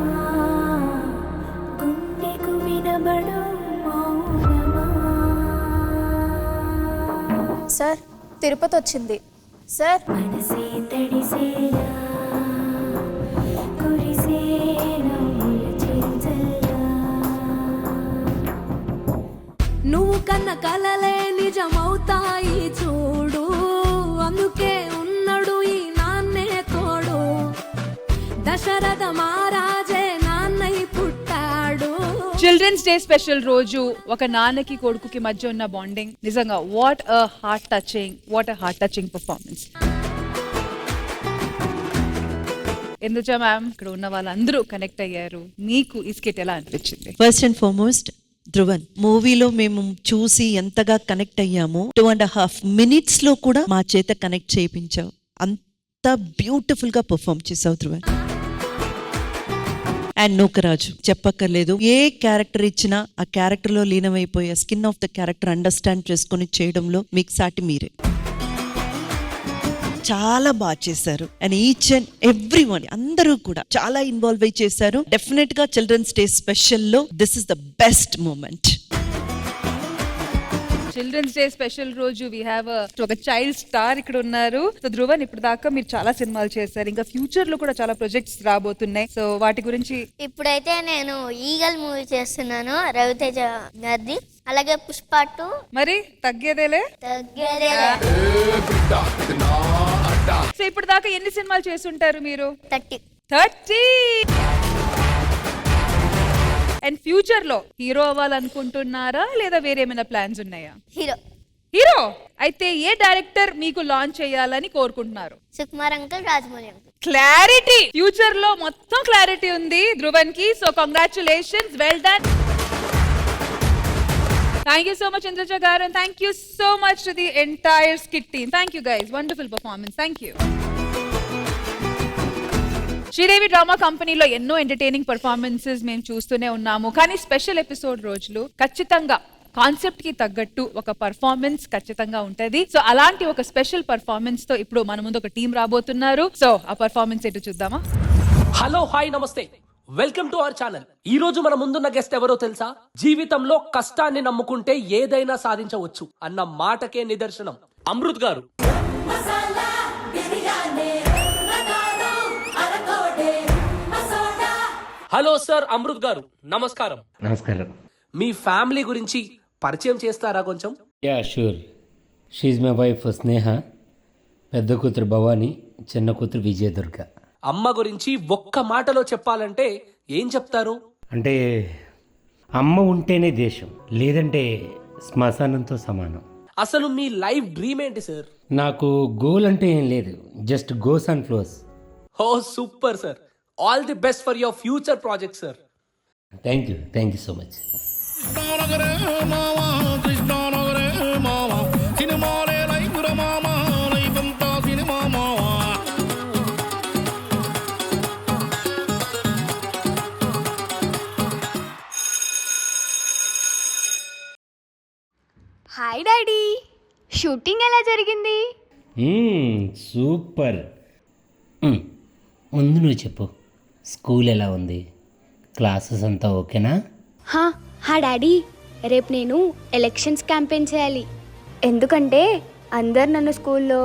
గుండెకు వినబడు మౌనమా. సార్ తిరుపతి వచ్చింది సార్. మనసే తడిసేలా కురిసేనా చిల్చల్లా. నువ్వు కన్న కలలే నిజమవుతాయి చూడు, అందుకే ఉన్నాడు ఈ నాన్నే తోడు. దశరథ మహారాజే నాన్నై పుట్టాడు. చిల్డ్రన్స్ డే స్పెషల్ రోజు ఒక నాన్నకి కొడుకుకి మధ్య ఉన్న బాండింగ్ నిజంగా what a heart touching performance. ఎందుచా మ్యామ్, ఇక్కడ ఉన్న వాళ్ళందరూ కనెక్ట్ అయ్యారు, మీకు ఈ స్కిట్ ఎలా అనిపించింది? ఫస్ట్ అండ్ ఫార్మోస్ట్ ధ్రువన్, మూవీలో మేము చూసి ఎంతగా కనెక్ట్ అయ్యామో 2.5 minutes లో కూడా మా చేత కనెక్ట్ చేయించావు. అంత బ్యూటిఫుల్ గా పర్ఫామ్ చేసావు ధ్రువన్. అండ్ నూకరాజు చెప్పక్కర్లేదు, ఏ క్యారెక్టర్ ఇచ్చినా ఆ క్యారెక్టర్ లో లీనమైపోయే skin of the character understand చేసుకుని చేయడంలో మీకు సాటి మీరే. చాలా బాగా చేశారు. And each and every one, అందరూ కూడా చాలా ఇన్వాల్వ్ అయి చేశారు. డెఫినెట్ గా చిల్డ్రన్స్ డే స్పెషల్ లో this is the best moment. Children's day special రోజు వి హ్యావ్ ఒక చైల్డ్ స్టార్ ఇక్కడ ఉన్నారు. సో ధ్రువన్, ఇప్పుడు దాకా మీరు చాలా సినిమాలు చేశారు, ఇంకా ఫ్యూచర్ లో కూడా చాలా ప్రాజెక్ట్స్ రాబోతున్నాయి. సో వాటి గురించి. ఇప్పుడైతే నేను ఈగల్ మూవీ చేస్తున్నాను, రవితేజ గారిది. అలాగే పుష్ప 2. మరి తగ్గేదేలే. సో ఇప్పుడు దాకా ఎన్ని సినిమాలు చేస్తుంటారు మీరు? 30. అండ్ ఫ్యూచర్ లో హీరో అవ్వాలనుకుంటున్నారా, లేదా వేరే ఏమైనా ప్లాన్స్ ఉన్నాయా? హీరో అయితే ఏ డైరెక్టర్ మీకు లాంచ్ చేయాలని కోరుకుంటున్నారు? Sukumar uncle, Rajamouli uncle. Clarity, future లో మొత్తం క్లారిటీ ఉంది ధ్రువన్ కి. So congratulations, well done. Thank you so much, Indraja garu, and thank you so much to the entire skit team. Thank you guys, wonderful performance. Thank you. Sridevi drama కంపెనీలో ఎన్నో ఎంటర్టైనింగ్ పర్ఫార్మెన్సెస్ మేము చూస్తూనే ఉన్నాము, కానీ స్పెషల్ ఎపిసోడ్ రోజులు ఖచ్చితంగా కాన్సెప్ట్ కి తగ్గట్టు ఒక పర్ఫార్మెన్స్ ఖచ్చితంగా ఉంటది. సో అలాంటి ఒక స్పెషల్ పర్ఫార్మెన్స్ తో ఇప్పుడు మన ముందు ఒక టీం రాబోతున్నారు. సో ఆ పర్ఫార్మెన్స్ ఏంటో చూద్దామా? హలో, హాయ్, నమస్తే, వెల్కమ్ టు అవర్ ఛానల్. ఈ రోజు మన ముందున్న గెస్ట్ ఎవరో తెలుసా? జీవితంలో కష్టాన్ని నమ్ముకుంటే ఏదైనా సాధించవచ్చు అన్న మాటకే నిదర్శనం అమృత్ గారు. హలో సార్, అమృత్ గారు నమస్కారం. నమస్కారం. మీ ఫ్యామిలీ గురించి పరిచయం చేస్తారా కొంచెం? Yeah sure. She's my wife Sneha, పెద్ద కూతురు భవానీ, చిన్న కూతురు విజయదుర్గ. అమ్మ గురించి ఒక్క మాటలో చెప్పాలంటే ఏం చెప్తారు? అంటే అమ్మ ఉంటేనే దేశం, లేదంటే శ్మశానంతో సమానం. అసలు మీ లైఫ్ డ్రీమ్ ఏంటి సార్? నాకు గోల్ అంటే ఏం లేదు, just goes and flows. Oh super sir, all the best for your future project sir. Thank you so much. కృష్ణానగరే మామ, సినిమాలే లైఫ్ మామ. హాయ్ డాడీ, షూటింగ్ ఎలా జరిగింది? సూపర్. ముందు నువ్వు చెప్పు, స్కూల్ ఎలా ఉంది? క్లాసెస్ అంతా ఓకేనా? హా డాడీ, రేపు నేను ఎలక్షన్స్ క్యాంపెయిన్ చేయాలి. ఎందుకంటే అందరు నన్ను స్కూల్లో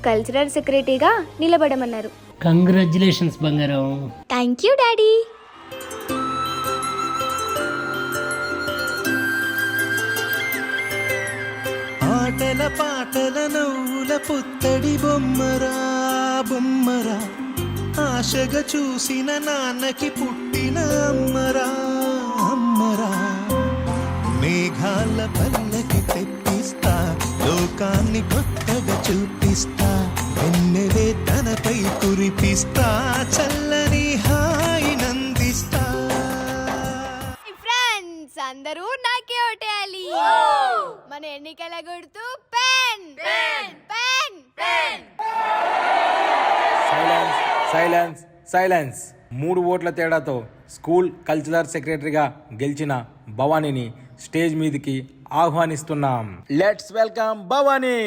కల్చరల్ సెక్రటరీగా నిలబడమన్నారు. కంగ్రాచులేషన్స్ బంగారం. Thank you daddy. ఆటల పాటల నవ్వుల పుత్తడి బొమ్మరా బొమ్మరా, ఆశగా చూసిన నాన్నకి పుట్టిన అమ్మరా అమ్మరా. మేఘాల పల్లకి తెప్పిస్తా, లోకాన్ని కొత్తగా చూపిస్తా, వెన్నెలే తనపై కురిపిస్తా, చల్లని హాయి నందిస్తా. ఫ్రెండ్స్ అందరూ నాకే ఓటేయాలి. మన ఎన్నికల గుర్తు pen pen pen pen. Silence silence silence. 3 ఓట్ల తేడాతో స్కూల్ కల్చరల్ సెక్రటరీగా గెలిచిన భవానీని స్టేజ్ మీదకి ఆహ్వానిస్తున్నాం. Let's welcome Bhavani.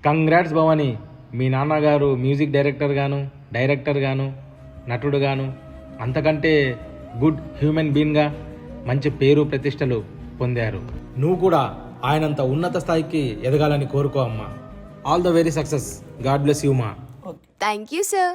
Congrats Bhavani. మీ నాన్నగారు మ్యూజిక్ డైరెక్టర్ గాను నటుడు గాను, అంతకంటే గుడ్ హ్యూమన్ బీయింగ్గా మంచి పేరు ప్రతిష్టలు పొందారు. నువ్వు కూడా ఆయనంత ఉన్నత స్థాయికి ఎదగాలని కోరుకో అమ్మా. All the very success. God bless you మా. Thank you sir.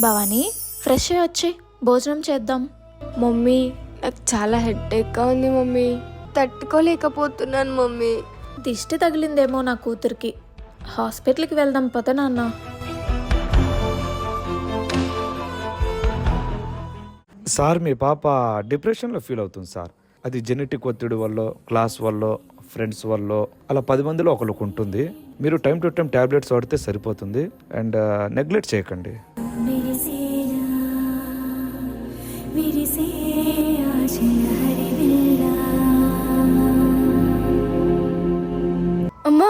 Bhavani, fresh అయ్యి వచ్చి భోజనం చేద్దాం. మమ్మీ, నాకు చాలా హెడ్ఏక్గా ఉంది మమ్మీ, తట్టుకోలేకపోతున్నాను మమ్మీ. దిష్టి తగిలిందేమో నా కూతురికి. హాస్పిటల్కి వెళ్దాం పద నాన్న. సార్, మీ పాప డిప్రెషన్లో ఫీల్ అవుతుంది సార్. అది జెనెటిక్ ఒత్తిడి వల్ల, క్లాస్ వల్ల, ఫ్రెండ్స్ వల్ల, అలా 10 మందిలో ఒకరికి ఉంటుంది. మీరు టైం టు టైం టాబ్లెట్స్ వాడితే సరిపోతుంది. అండ్ నెగ్లెక్ట్ చేయకండి. అమ్మా,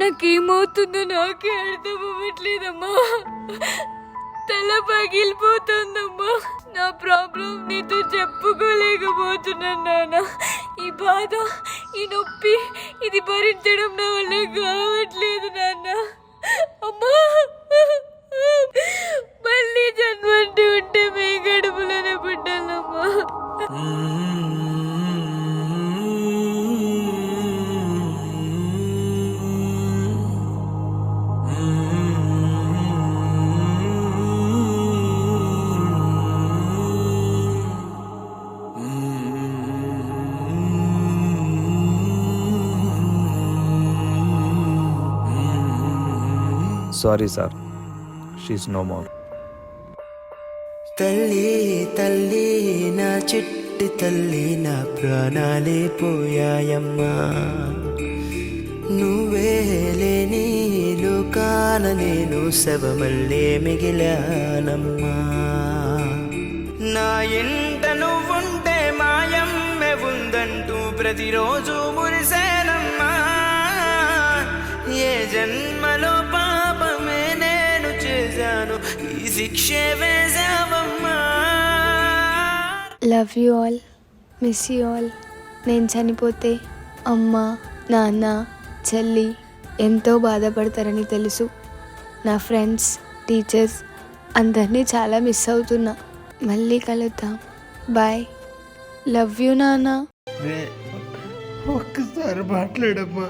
నాకేమవుతుందో నాకే అర్థం అవ్వట్లేదమ్మా. తల పగిలిపోతుందమ్మా. నా ప్రాబ్లం నీతో చెప్పుకోలేకపోతున్నాను నాన్న. ఈ బాధ, ఈ నొప్పి, ఇది భరించడం నా వల్ల కావట్లేదు నాన్న. అమ్మా, మళ్ళీ జన్మంటూ ఉంటే మీ గడుపులోనే పుట్టాలమ్మా. Sorry sir, she is no more. తల్లి తల్లి నా చిట్టి తల్లి, నా ప్రాణాలే పోయాయమ్మా. నువ్వే లేని లోకాన నేను శవమల్లే మిగిలానమ్మా. నా ఇంట నువ్వుంటే మాయమ్మె ఉందంటూ ప్రతిరోజు మురిసేనమ్మా. ఏ జన్మలో పాపమే నేను చేశాను, ఈ శిక్షే వేశావమ్మా. Love you all, miss you all. నేను చనిపోతే అమ్మ, నాన్న, చెల్లి ఎంతో బాధపడతారని తెలుసు. నా ఫ్రెండ్స్, టీచర్స్ అందరినీ చాలా మిస్ అవుతున్నా. మళ్ళీ కలుద్దాం. బాయ్. లవ్ యూ నాన్న. ఒక్కసారి మాట్లాడమ్మా.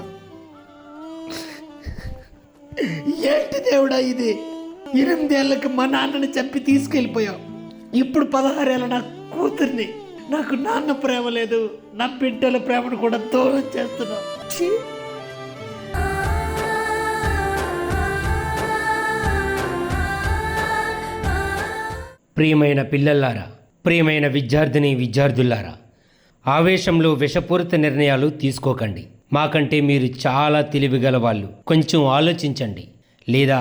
ఏంటి దేవుడా ఇది? 8 ఏళ్ళకి మా నాన్నని చంపి తీసుకెళ్ళిపోయావు. ఇప్పుడు 16 ఏళ్ళ నా కూతుర్ని, నాకు నాన్న ప్రేమ లేదు, నా బిడ్డల ప్రేమను కూడా దూరం చేస్తున్నావు. ప్రియమైన పిల్లల్లారా, ప్రియమైన విద్యార్థిని విద్యార్థులారా, ఆవేశంలో విషపూరిత నిర్ణయాలు తీసుకోకండి. మాకంటే మీరు చాలా తెలివిగల వాళ్ళు, కొంచెం ఆలోచించండి, లేదా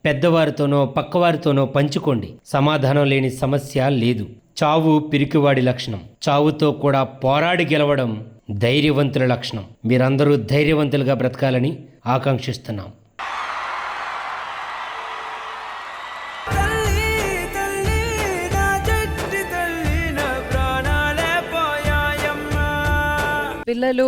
పెద్దవారితోనో పక్కవారితోనో పంచుకోండి. సమాధానం లేని సమస్య లేదు. చావు పిరికివాడి లక్షణం. చావుతో కూడా పోరాడి గెలవడం ధైర్యవంతుల లక్షణం. మీరందరూ ధైర్యవంతులుగా బ్రతకాలని ఆకాంక్షిస్తున్నాం. పిల్లలు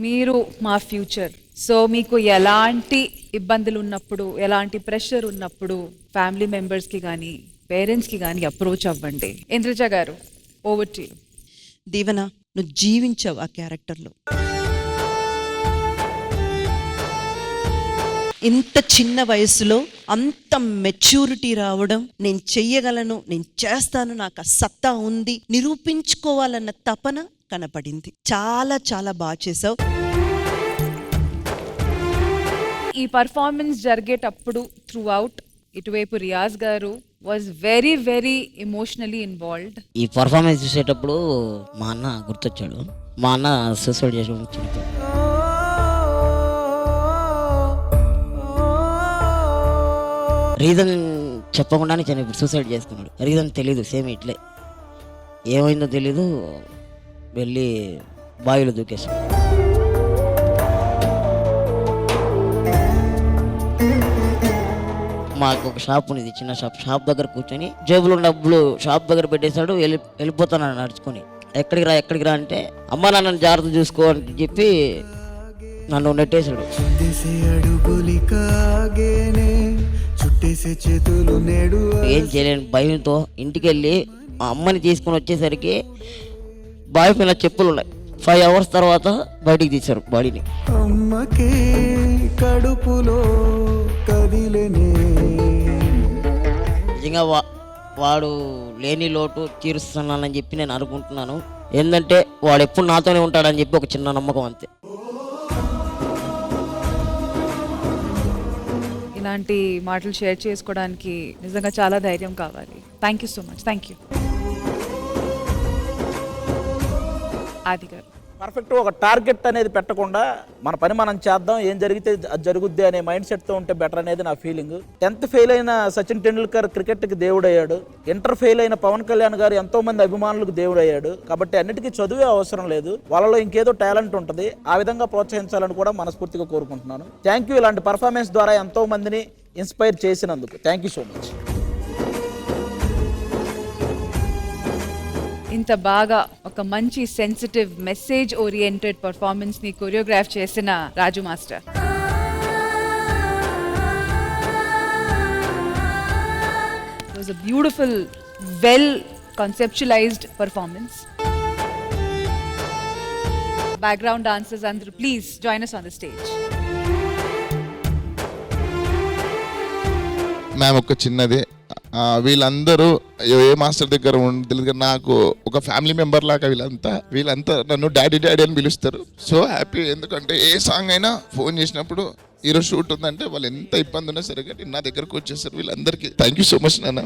మీరు మా ఫ్యూచర్. సో మీకు ఎలాంటి ఇబ్బందులు ఉన్నప్పుడు, ఎలాంటి ప్రెషర్ ఉన్నప్పుడు ఫ్యామిలీ మెంబర్స్కి కానీ పేరెంట్స్కి కానీ అప్రోచ్ అవ్వండి. ఇంద్రజ గారు, ఓవర్ టు యు. దీవెన, నువ్వు జీవించావు ఆ క్యారెక్టర్లో. ఇంత చిన్న వయసులో అంత మెచ్యూరిటీ రావడం, నేను చెయ్యగలను, నేను చేస్తాను, నాకు ఆ సత్తా ఉంది, నిరూపించుకోవాలన్న తపన కనపడింది. చాలా చాలా బాగా చేసావు. ఈ పర్ఫార్మెన్స్ జరిగేటప్పుడు త్రూ అవుట్ ఇటువైపు రియాజ్ గారు was very very emotionally involved. ఈ పర్ఫార్మెన్స్ చూసేటప్పుడు మా అన్న గుర్తొచ్చాడు. మా అన్న సూసైడ్ చేసి చనిపోయాడు. రీజన్ చెప్పకుండానే చనిపోయాడు, సూసైడ్ చేసుకున్నాడు. రీజన్ తెలీదు, సేమ్ ఇట్లే ఏమైందో తెలీదు, వెళ్ళి బావిలో దూకేసాడు. మాకు ఒక షాప్ ఉంది, చిన్న షాప్ దగ్గర కూర్చొని జేబులో డబ్బులు షాప్ దగ్గర పెట్టేశాడు. వెళ్ళిపోతాను నడుచుకొని. ఎక్కడికి రా అంటే, అమ్మ నన్ను జాగ్రత్త చూసుకో అని చెప్పి నన్ను నెట్టేశాడు. ఏం చేయలేను భయంతో ఇంటికి వెళ్ళి మా అమ్మని తీసుకొని వచ్చేసరికి బావి పైన చెప్పులు ఉన్నాయి. 5 hours తర్వాత బయటికి తీశారు బాడీని. అమ్మకే కడుపులో కదిలేనే. నిజంగా వాడు లేని లోటు తీరుస్తున్నానని చెప్పి నేను అనుకుంటున్నాను. ఏంటంటే వాడు ఎప్పుడు నాతోనే ఉంటాడని చెప్పి ఒక చిన్న నమ్మకం అంతే. ఇలాంటి మాటలు షేర్ చేసుకోవడానికి నిజంగా చాలా ధైర్యం కావాలి. Thank you so much. Thank you. ఆది గారు, పర్ఫెక్ట్ ఒక టార్గెట్ అనేది పెట్టకుండా మన పని మనం చేద్దాం, ఏం జరిగితే అది జరుగుద్ది అనే మైండ్ సెట్తో ఉంటే బెటర్ అనేది నా ఫీలింగ్. 10th ఫెయిల్ అయిన సచిన్ టెండూల్కర్ క్రికెట్కి దేవుడు అయ్యాడు. ఇంటర్ ఫెయిల్ అయిన పవన్ కళ్యాణ్ గారు ఎంతో మంది అభిమానులకు దేవుడు అయ్యాడు. కాబట్టి అన్నిటికీ చదువే అవసరం లేదు, వాళ్ళలో ఇంకేదో టాలెంట్ ఉంటుంది. ఆ విధంగా ప్రోత్సహించాలని కూడా మనస్ఫూర్తిగా కోరుకుంటున్నాను. Thank you. ఇలాంటి పర్ఫార్మెన్స్ ద్వారా ఎంతో మందిని ఇన్స్పైర్ చేసినందుకు థ్యాంక్ యూ సో మచ్. ఇంత బాగా ఒక మంచి సెన్సిటివ్ మెసేజ్ ఓరియంటెడ్ పర్ఫార్మెన్స్ ని కొరియోగ్రాఫ్ చేసిన రాజు master. It was a beautiful, well conceptualized performance. Background dancers, Andhra, please join us on the stage. Ma'am ఒక చిన్నది, వీళ్ళందరూ ఏ మాస్టర్ దగ్గర తెలియదు, నాకు ఒక ఫ్యామిలీ మెంబర్ లాగా వీళ్ళంతా నన్ను డాడీ అని పిలుస్తారు. సో హ్యాపీ, ఎందుకంటే ఏ సాంగ్ అయినా ఫోన్ చేసినప్పుడు ఈరోజు షూట్ ఉందంటే వాళ్ళు ఎంత ఇబ్బంది ఉన్నా సరే కానీ నా దగ్గరకు వచ్చేస్తారు. వీళ్ళందరికీ థ్యాంక్ యూ సో మచ్ నాన్న.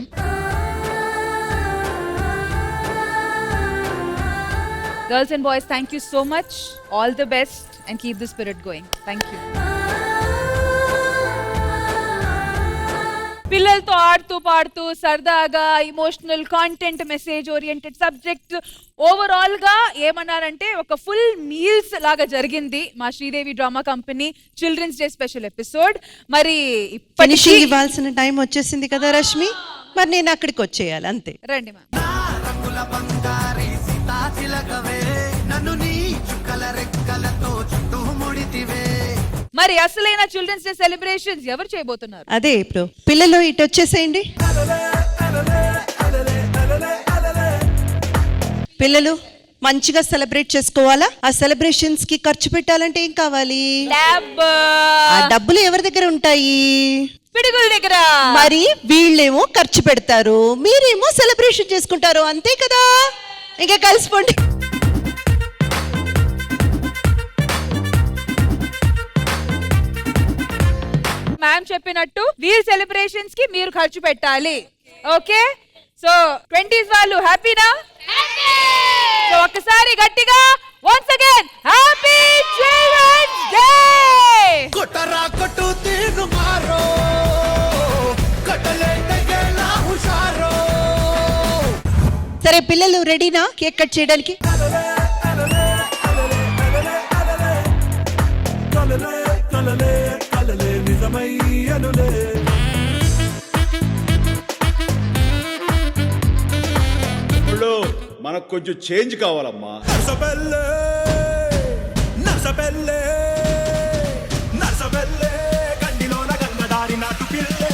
Girls and boys, thank you so much. All the best and keep the spirit going. Thank you. పిల్లలతో ఆడుతూ పాడుతూ సరదాగా emotional content message oriented subject overall గా ఏమన్నారంటే ఒక ఫుల్ మీల్స్ లాగా జరిగింది మా Sridevi drama company children's day special episode. మరి ఫినిషింగ్ ఇవ్వాల్సిన టైం వచ్చేసింది కదా రష్మి, మరి నేను అక్కడికి వచ్చేయాలి అంతే. రండి మా. మరి అసలైన చిల్డ్రన్స్ డే సెలబ్రేషన్స్ ఎవరు చేయబోతున్నారు? అదే ఇప్పుడు పిల్లలు ఇటు వచ్చేసేయండి. పిల్లలు మంచిగా సెలబ్రేట్ చేసుకోవాలా? ఆ సెలబ్రేషన్స్ కి ఖర్చు పెట్టాలంటే ఏం కావాలి? ఆ డబ్బులు ఎవరి దగ్గర ఉంటాయి? పిడుగుల దగ్గర. మరి వీళ్ళేమో ఖర్చు పెడతారు, మీరేమో సెలబ్రేషన్ చేసుకుంటారు, అంతే కదా. ఇంకా కలిసిపోండి. మ్యామ్ చెప్పినట్టు వీర్ సెలబ్రేషన్స్ కి మీరు ఖర్చు పెట్టాలి. ఓకే, సో 20s వాళ్ళు హ్యాపీనా? సో ఒక్కసారి గట్టిగా once again happy children's day. పిల్లలు రెడీనా కేక్ కట్ చేయడానికి? ఇప్పుడు మనకు కొంచెం చేంజ్ కావాలమ్మా. గండిలోన గంగదారి నాటు పిల్లే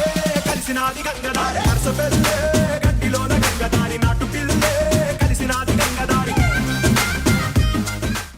కలిసినాది గంగదారి గండిలోన గంగదారి